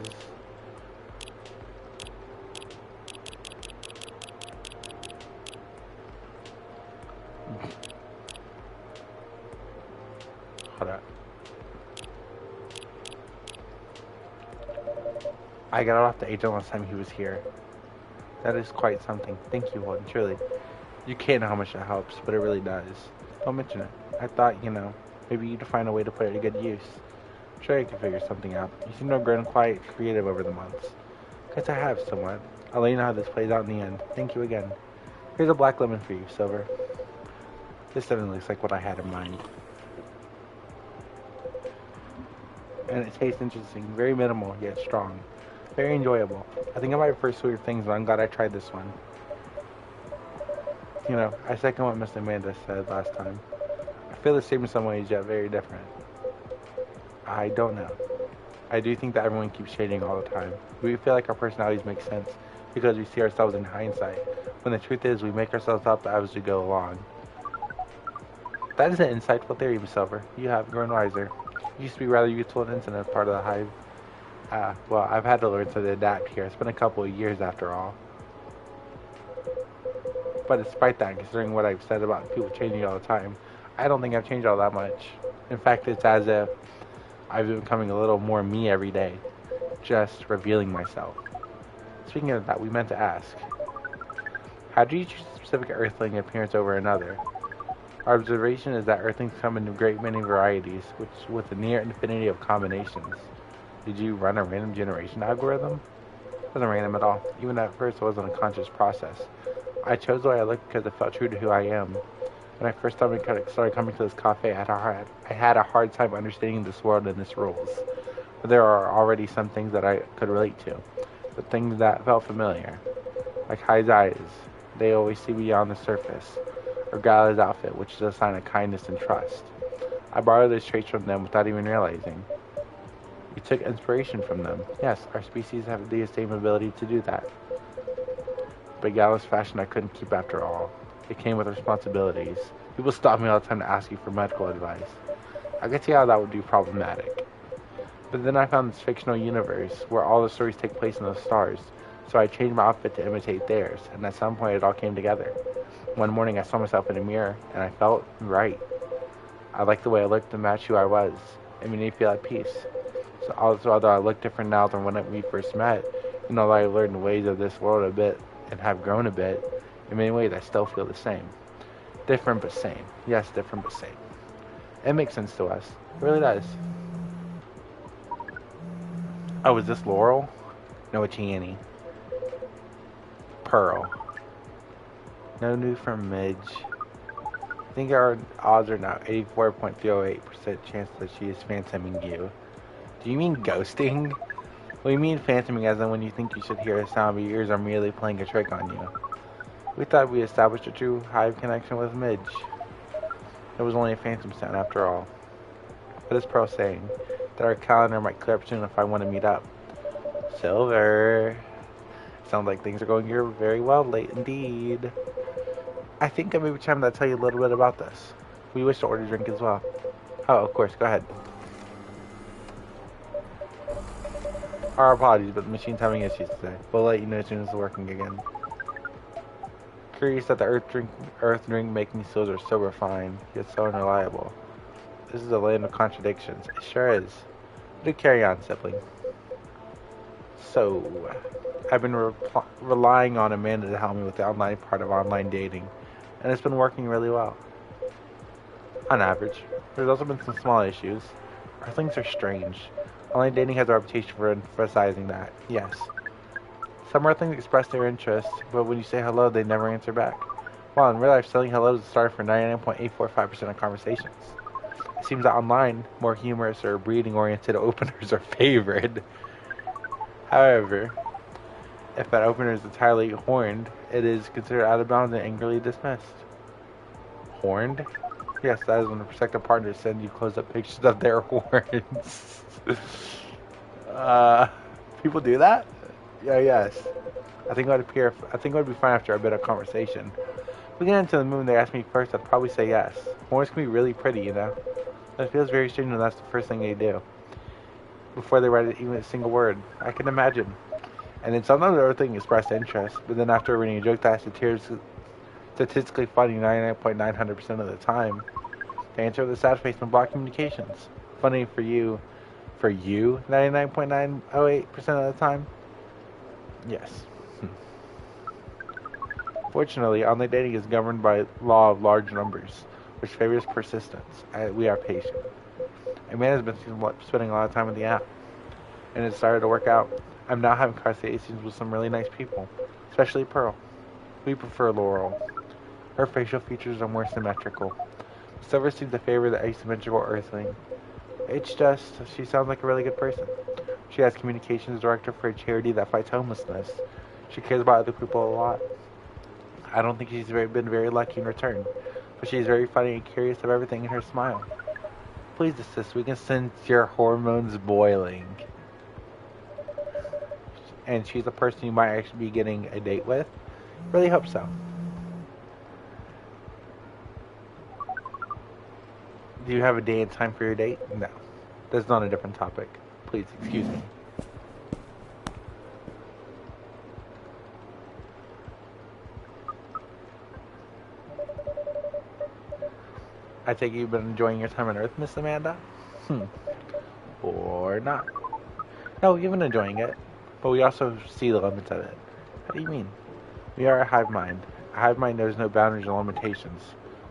Hold up. I got off the agent last time he was here. That is quite something. Thank you, Holden, truly. You can't know how much it helps, but it really does. Don't mention it. I thought, maybe you'd find a way to put it to good use. I'm sure I can figure something out. You seem to have grown quite creative over the months. Guess I have, somewhat. I'll let you know how this plays out in the end. Thank you again. Here's a black lemon for you, Silver. This definitely looks like what I had in mind. And it tastes interesting. Very minimal, yet strong. Very enjoyable. I think I might prefer sweeter things, but I'm glad I tried this one. I second what Miss Amanda said last time. I feel the same in some ways, yet very different. I don't know. I do think that everyone keeps changing all the time. We feel like our personalities make sense because we see ourselves in hindsight, when the truth is we make ourselves up as we go along. That is an insightful theory, Miss Silver. You have grown wiser. You used to be rather useful and innocent as part of the hive. Well, I've had to learn to adapt here. It's been a couple of years after all. But despite that, considering what I've said about people changing all the time, I don't think I've changed all that much. In fact, it's as if I've been becoming a little more me every day, just revealing myself. Speaking of that, we meant to ask, how do you choose a specific Earthling appearance over another? Our observation is that Earthlings come in a great many varieties, which with a near infinity of combinations. Did you run a random generation algorithm? It wasn't random at all. Even at first, it wasn't a conscious process. I chose the way I looked because it felt true to who I am. When I first started coming to this cafe, I had a hard time understanding this world and its rules. But there are already some things that I could relate to, but things that felt familiar, like Hyde's eyes. They always see beyond the surface, or Gala's outfit, which is a sign of kindness and trust. I borrowed those traits from them without even realizing. We took inspiration from them. Yes, our species have the same ability to do that. But Gala's fashion I couldn't keep after all. It came with responsibilities. People stop me all the time to ask you for medical advice. I could see how that would be problematic. But then I found this fictional universe where all the stories take place in the stars, so I changed my outfit to imitate theirs, and at some point it all came together. One morning I saw myself in a mirror, and I felt right. I liked the way I looked to match who I was. It made me feel at peace. So although I look different now than when we first met, though I learned the ways of this world a bit and have grown a bit, in many ways I still feel the same. Different but same. Yes, different but same. It makes sense to us. It really does. Oh, is this Laurel? Noah Chiani. Pearl. No news from Midge. I think our odds are now 84.08% chance that she is phantoming you. Do you mean ghosting? We mean phantoming as in when you think you should hear a sound but your ears are merely playing a trick on you. We thought we established a true hive connection with Midge. It was only a phantom sound after all. What is Pearl saying? That our calendar might clear up soon if I want to meet up. Silver. Sounds like things are going here very well late indeed. I think it may be time to tell you a little bit about this. We wish to order a drink as well. Oh, of course, go ahead. Our apologies, but the machine's having issues today. We'll let you know as soon as it's working again. Curious that the earth drink making skills are so refined, yet so unreliable. This is a land of contradictions. It sure is. Do carry on, sibling. So, I've been relying on Amanda to help me with the online part of online dating, and it's been working really well. On average. There's also been some small issues. Earthlings are strange. Online dating has a reputation for emphasizing that, yes. Some Earthlings express their interest, but when you say hello, they never answer back. While in real life, saying hello is the start for 99.845% of conversations. It seems that online, more humorous or breeding-oriented openers are favored. However, if that opener is entirely horned, it is considered out of bounds and angrily dismissed. Horned? Yes, that is when a prospective partner sends you close-up pictures of their horns. People do that? Yeah, yes. I think it would be fine after a bit of conversation. If we get into the mood, they ask me first, I'd probably say yes. Horns can be really pretty, you know. But it feels very strange when that's the first thing they do. Before they write even a single word. I can imagine. And then sometimes the other thing expressed interest, but then after reading a joke that's statistically funny 99.900% of the time, the answer with a sad face and block communications. Funny for you 99.908% of the time? Yes. Fortunately, online dating is governed by law of large numbers, which favors persistence. We are patient. Amanda's been spending a lot of time with the app, and it started to work out. I'm now having conversations with some really nice people, especially Pearl. We prefer Laurel. Her facial features are more symmetrical. Silver seems to favor the asymmetrical Earthling. It's just, she sounds like a really good person. She has communications director for a charity that fights homelessness. She cares about other people a lot. I don't think she's been very lucky in return, but she's very funny and curious of everything in her smile. Please desist, we can sense your hormones boiling. And she's a person you might actually be getting a date with? Really hope so. Do you have a day and time for your date? No. That's not a different topic. Please, excuse me. I take it you've been enjoying your time on Earth, Miss Amanda? Or not. No, you've been enjoying it. But we also see the limits of it. What do you mean? We are a hive mind. A hive mind knows no boundaries or limitations.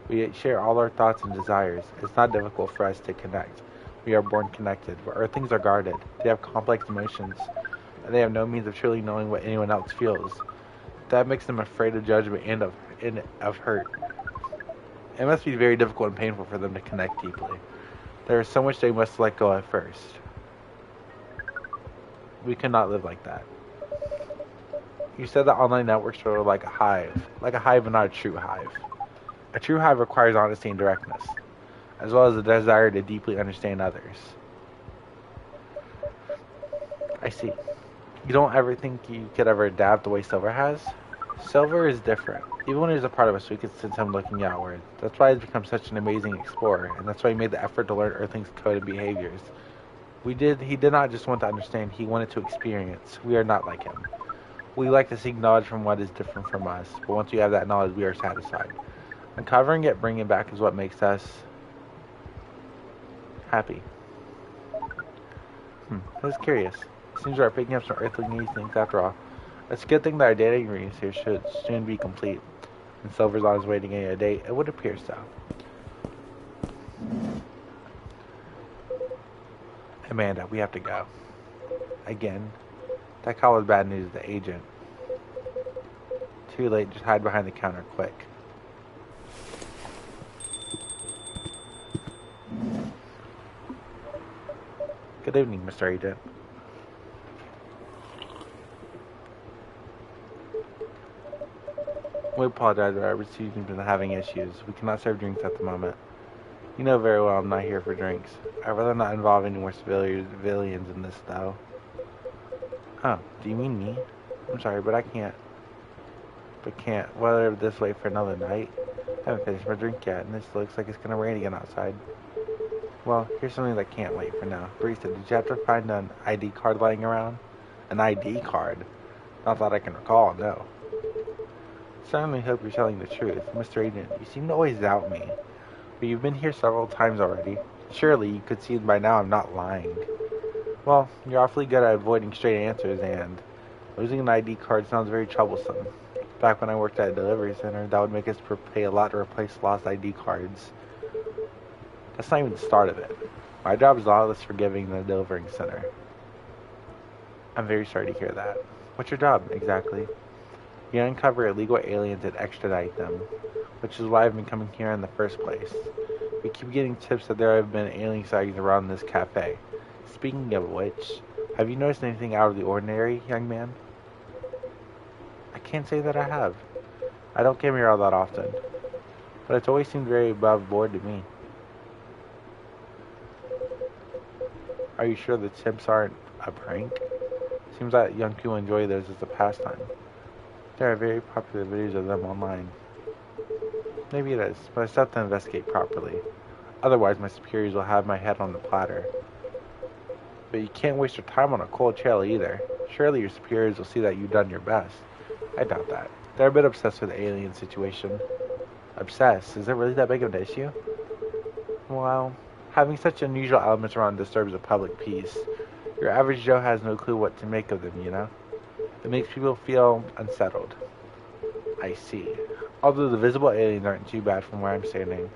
We share all our thoughts and desires. It's not difficult for us to connect. We are born connected, but Earthlings are guarded. They have complex emotions, and they have no means of truly knowing what anyone else feels. That makes them afraid of judgment and of hurt. It must be very difficult and painful for them to connect deeply. There is so much they must let go at first. We cannot live like that. You said that online networks are like a hive but not a true hive. A true hive requires honesty and directness, as well as a desire to deeply understand others. I see. You don't ever think you could ever adapt the way Silver has? Silver is different. Even when he's a part of us, we can sense him looking outward. That's why he's become such an amazing explorer, and that's why he made the effort to learn Earthling's code of behaviors. He did not just want to understand, he wanted to experience. We are not like him. We like to seek knowledge from what is different from us, but once we have that knowledge, we are satisfied. Uncovering it, bringing it back is what makes us happy. I was curious. It seems we are picking up some Earthling instincts after all. It's a good thing that our dating reunion here should soon be complete, and Silver's on his way to getting a date. It would appear so. Amanda, we have to go. Again. That call was bad news to the agent. Too late, just hide behind the counter quick. Good evening, Mr. Agent. We apologize, but our receiving has been having issues. We cannot serve drinks at the moment. You know very well I'm not here for drinks. I'd rather not involve any more civilians in this, though. Oh, do you mean me? I'm sorry, but I can't. But can't. Whether this wait for another night? I haven't finished my drink yet, and this looks like it's gonna rain again outside. Well, here's something that can't wait for now. Barista, did you have to find an ID card lying around? An ID card? Not that I can recall, no. Certainly hope you're telling the truth. Mr. Agent, you seem to always doubt me. But you've been here several times already. Surely you could see by now I'm not lying. Well, you're awfully good at avoiding straight answers, and losing an ID card sounds very troublesome. Back when I worked at a delivery center, that would make us pay a lot to replace lost ID cards. That's not even the start of it. My job is a lot less forgiving than a delivering center. I'm very sorry to hear that. What's your job, exactly? You uncover illegal aliens and extradite them, which is why I've been coming here in the first place. We keep getting tips that there have been alien sightings around this cafe. Speaking of which, have you noticed anything out of the ordinary, young man? I can't say that I have. I don't come here all that often, but it's always seemed very above board to me. Are you sure the tips aren't a prank? Seems like young people enjoy those as a pastime. There are very popular videos of them online. Maybe it is, but I still have to investigate properly. Otherwise, my superiors will have my head on the platter. But you can't waste your time on a cold trail either. Surely your superiors will see that you've done your best. I doubt that. They're a bit obsessed with the alien situation. Obsessed? Is it really that big of an issue? Well, having such unusual elements around disturbs the public peace. Your average Joe has no clue what to make of them, you know? It makes people feel unsettled. I see. Although the visible aliens aren't too bad from where I'm standing,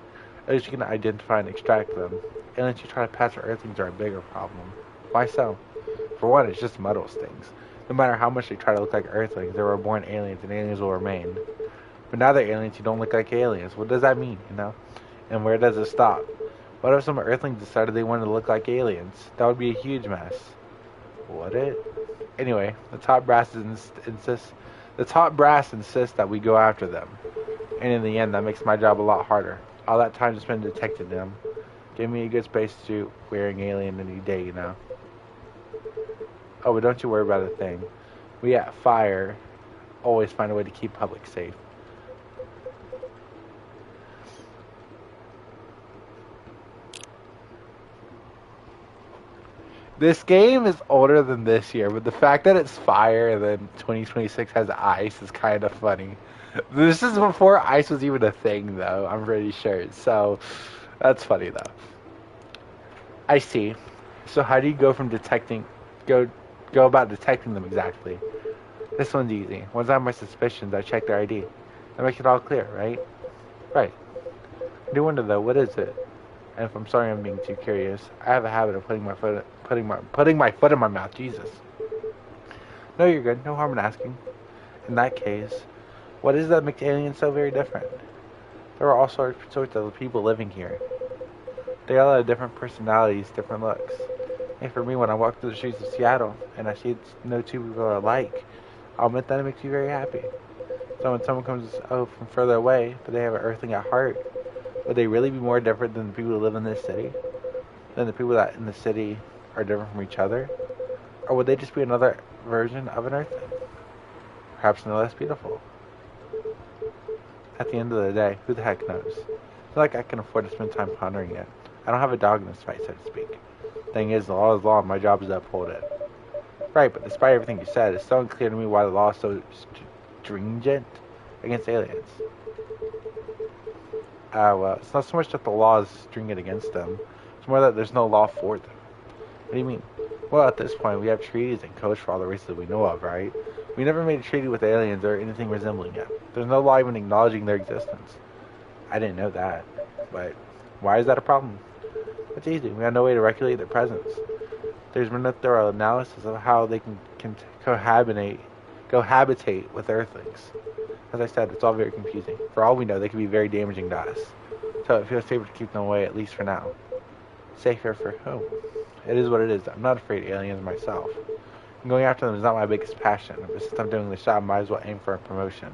at least you can identify and extract them. Aliens who try to pass for Earthlings are a bigger problem. Why so? For one, it's just muddles things. No matter how much they try to look like Earthlings, they were born aliens, and aliens will remain. But now they're aliens who don't look like aliens. What does that mean, you know? And where does it stop? What if some Earthlings decided they wanted to look like aliens? That would be a huge mess. Would it? Anyway, the top brass insists that we go after them. And in the end, that makes my job a lot harder. All that time to spend detecting them. Give me a good spacesuit wearing alien any day, you know. Oh, but don't you worry about a thing. We at Fire always find a way to keep public safe. This game is older than this year, but the fact that it's Fire and then 2026 has ice is kind of funny. This is before ice was even a thing, though, I'm pretty sure. So, that's funny, though. I see. So how do you go about detecting them exactly? This one's easy. Once I have my suspicions, I check their ID. That makes it all clear, right? Right. I do wonder, though, what is it? And if I'm sorry I'm being too curious, I have a habit of putting my foot in my mouth. Jesus. No, you're good. No harm in asking. In that case, what is that makes aliens so very different? There are all sorts of people living here. They all have different personalities, different looks. And for me, when I walk through the streets of Seattle and I see no two people are alike, I'll admit that it makes me very happy. So when someone comes from further away, but they have an earthling at heart, would they really be more different than the people who live in this city? Than the people that in the city are different from each other? Or would they just be another version of an earthling? Perhaps no less beautiful. At the end of the day, who the heck knows? It's not like I can afford to spend time pondering it. I don't have a dog in this fight, so to speak. Thing is, the law is law, and my job is to uphold it. Right, but despite everything you said, it's still unclear to me why the law is so stringent against aliens. Well, it's not so much that the law is stringent against them. It's more that there's no law for them. What do you mean? Well, at this point, we have treaties and codes for all the races we know of, right? We never made a treaty with aliens or anything resembling it. There's no law even acknowledging their existence. I didn't know that, but why is that a problem? It's easy. We have no way to regulate their presence. There's been no thorough analysis of how they can can cohabitate with Earthlings. As I said, it's all very confusing. For all we know, they can be very damaging to us. So it feels safer to keep them away, at least for now. Safer for whom? It is what it is. I'm not afraid of aliens myself. And going after them is not my biggest passion, but since I'm doing the job, I might as well aim for a promotion.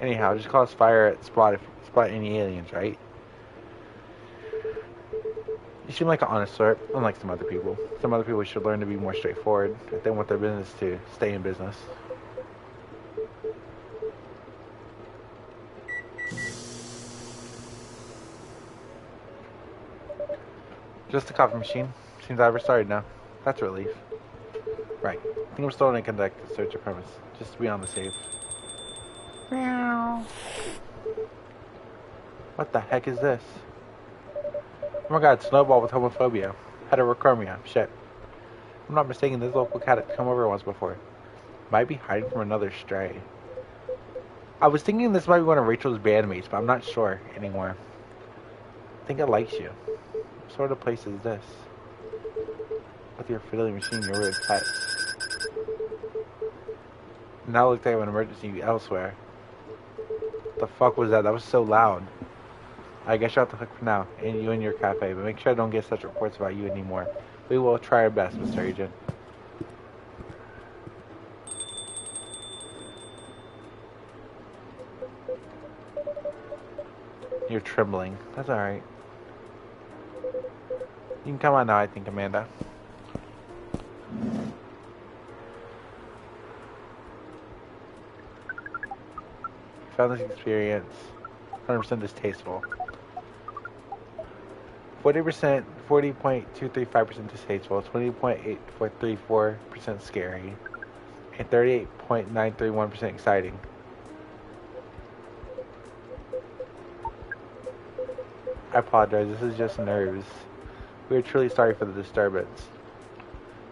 Anyhow, just call us fire at spot if you spot any aliens, right? You seem like an honest sort, unlike some other people. Some other people should learn to be more straightforward if they want their business to stay in business. Just a coffee machine. Seems I ever started now. That's a relief. Right. I think I'm still going to conduct a search of premise, just to be on the safe. Meow. What the heck is this? Oh my god, Snowball with homophobia. Heterochromia. Shit. If I'm not mistaken, this local cat had come over once before. Might be hiding from another stray. I was thinking this might be one of Rachel's bandmates, but I'm not sure anymore. I think it likes you. What sort of place is this? With your fiddly machine, you're weird pets. Now it looks like I have an emergency elsewhere. What the fuck was that? That was so loud. I guess you'll have to hook for now, and you and your cafe, but make sure I don't get such reports about you anymore. We will try our best, Mr. Agent. You're trembling. That's alright. You can come on now, I think, Amanda. Found this experience 100% distasteful. 40.235% distasteful, 20.8434% scary, and 38.931% exciting. I apologize, this is just nerves. We are truly sorry for the disturbance.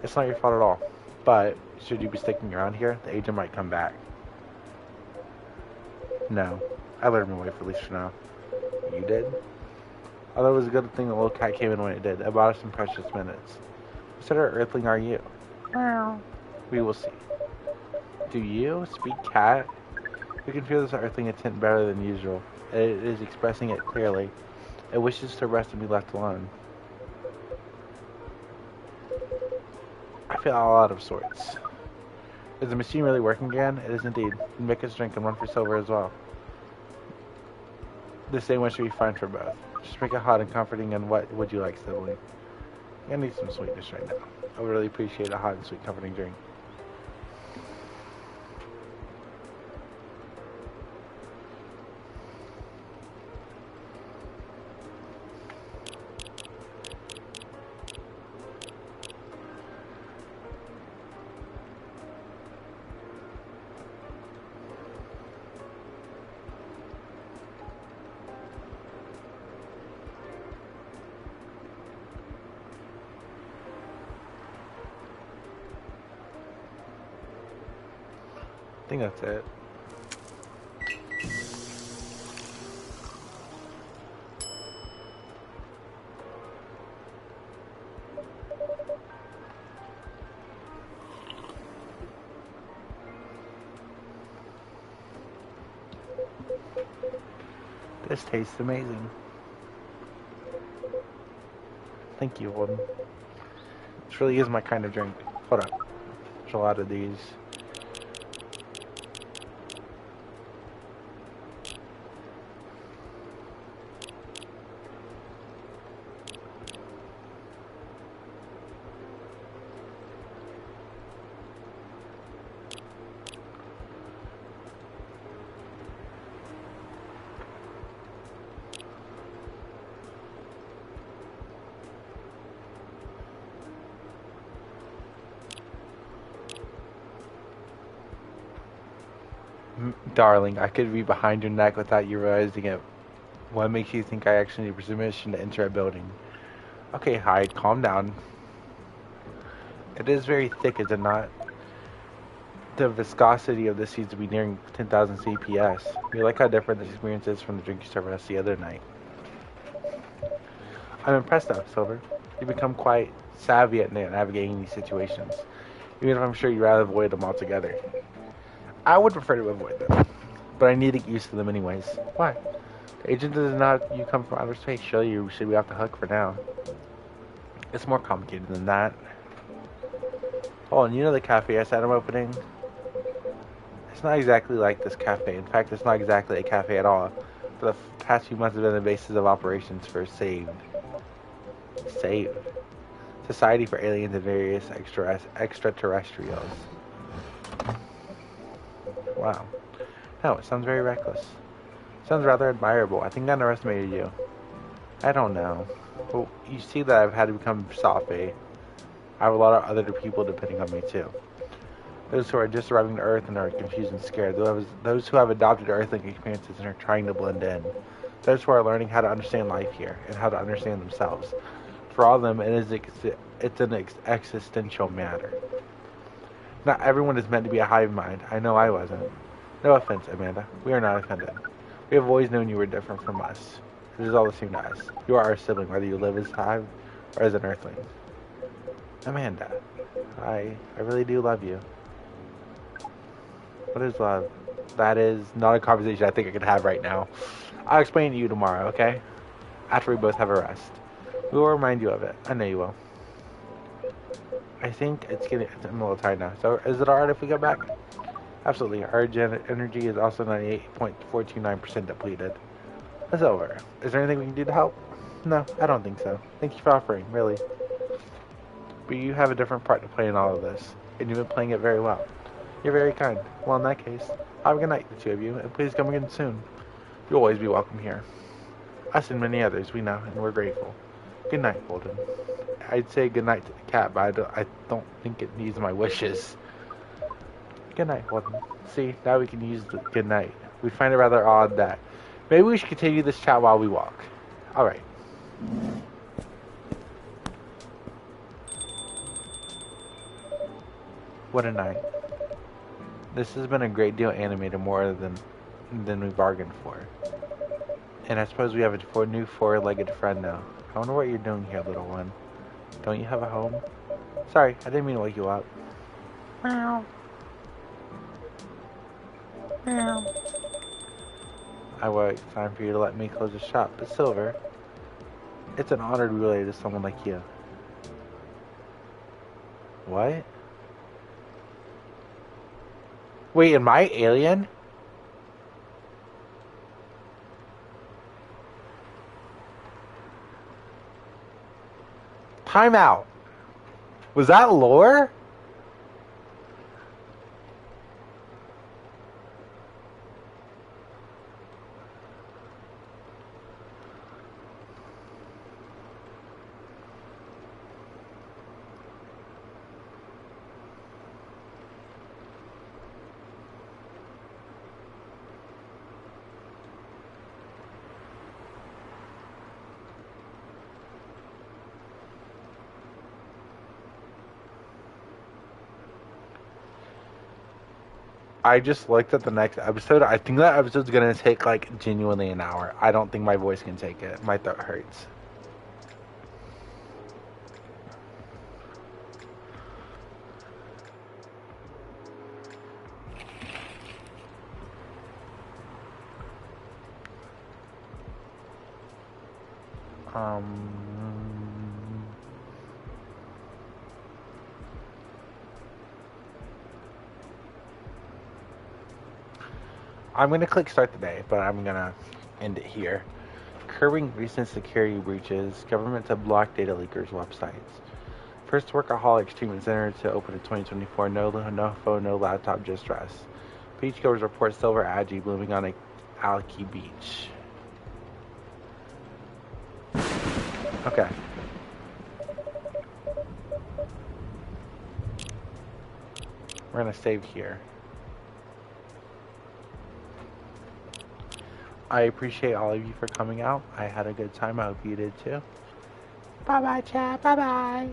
It's not your fault at all, but should you be sticking around here, the agent might come back. No, I let him away for at least for now. You did? Although it was a good thing the little cat came in when it did. It bought us some precious minutes. What sort of earthling are you? Meow. We will see. Do you speak cat? We can feel this earthling intent better than usual. It is expressing it clearly. It wishes to rest and be left alone. I feel all out of sorts. Is the machine really working again? It is indeed. Make us drink and run for silver as well. The same one should be fine for both. Just make it hot and comforting, and what would you like, sibling? I need some sweetness right now. I would really appreciate a hot and sweet comforting drink. I think that's it. This tastes amazing. Thank you, Holden. This really is my kind of drink. Hold up. There's a lot of these. Darling, I could be behind your neck without you realizing it. What makes you think I actually need permission to enter a building? Okay, Hyde, calm down. It is very thick, is it not? The viscosity of this seems to be nearing 10,000 CPS. You like how different this experience is from the drink you served us the other night. I'm impressed though, Silver. You become quite savvy at navigating these situations, even if I'm sure you'd rather avoid them altogether. I would prefer to avoid them, but I need to get used to them anyways. Why? The agent does not you come from outer space. Surely you should be off the hook for now. It's more complicated than that. Oh, and you know the cafe I said I'm opening? It's not exactly like this cafe. In fact, it's not exactly a cafe at all. For the past few months, has been the basis of operations for Saved. Society for aliens and various extraterrestrials. Wow. No, it sounds very reckless. Sounds rather admirable. I think I underestimated you. I don't know. Well, you see that I've had to become Safi. I have a lot of other people depending on me too. Those who are just arriving to Earth and are confused and scared. Those who have adopted Earthling experiences and are trying to blend in. Those who are learning how to understand life here and how to understand themselves. For all of them, it's an existential matter. Not everyone is meant to be a hive mind. I know I wasn't. No offense, Amanda. We are not offended. We have always known you were different from us. It is all the same to us. You are our sibling, whether you live as a hive or as an Earthling. Amanda, I really do love you. What is love? That is not a conversation I think I could have right now. I'll explain to you tomorrow, okay? After we both have a rest. We will remind you of it. I know you will. I think I'm a little tired now. So is it alright if we go back? Absolutely. Our energy is also 98.429% depleted. It's over. Is there anything we can do to help? No, I don't think so. Thank you for offering, really. But you have a different part to play in all of this, and you've been playing it very well. You're very kind. Well, in that case, have a good night, the two of you, and please come again soon. You'll always be welcome here. Us and many others, we know, and we're grateful. Good night, Holden. I'd say good night to the cat, but I don't think it needs my wishes. Good night, Holden. See, now we can use the good night. We find it rather odd that maybe we should continue this chat while we walk. Alright. What a night. This has been a great deal animated, more than we bargained for. And I suppose we have a new four-legged friend now. I wonder what you're doing here, little one. Don't you have a home? Sorry, I didn't mean to wake you up. Meow. Meow. It's time for you to let me close the shop. But Silver, it's an honor to be related to someone like you. What? Wait, am I alien? Time out. Was that lore? I just looked at the next episode. I think that episode's gonna take like genuinely an hour. I don't think my voice can take it. My throat hurts. I'm going to click start today, but I'm going to end it here. Curbing recent security breaches, government to block data leakers' websites. First workaholics treatment center to open in 2024. No phone, no laptop, just dress. Beachgoers report silver algae blooming on a Alki beach. Okay. We're going to save here. I appreciate all of you for coming out. I had a good time. I hope you did too. Bye-bye, chat. Bye-bye.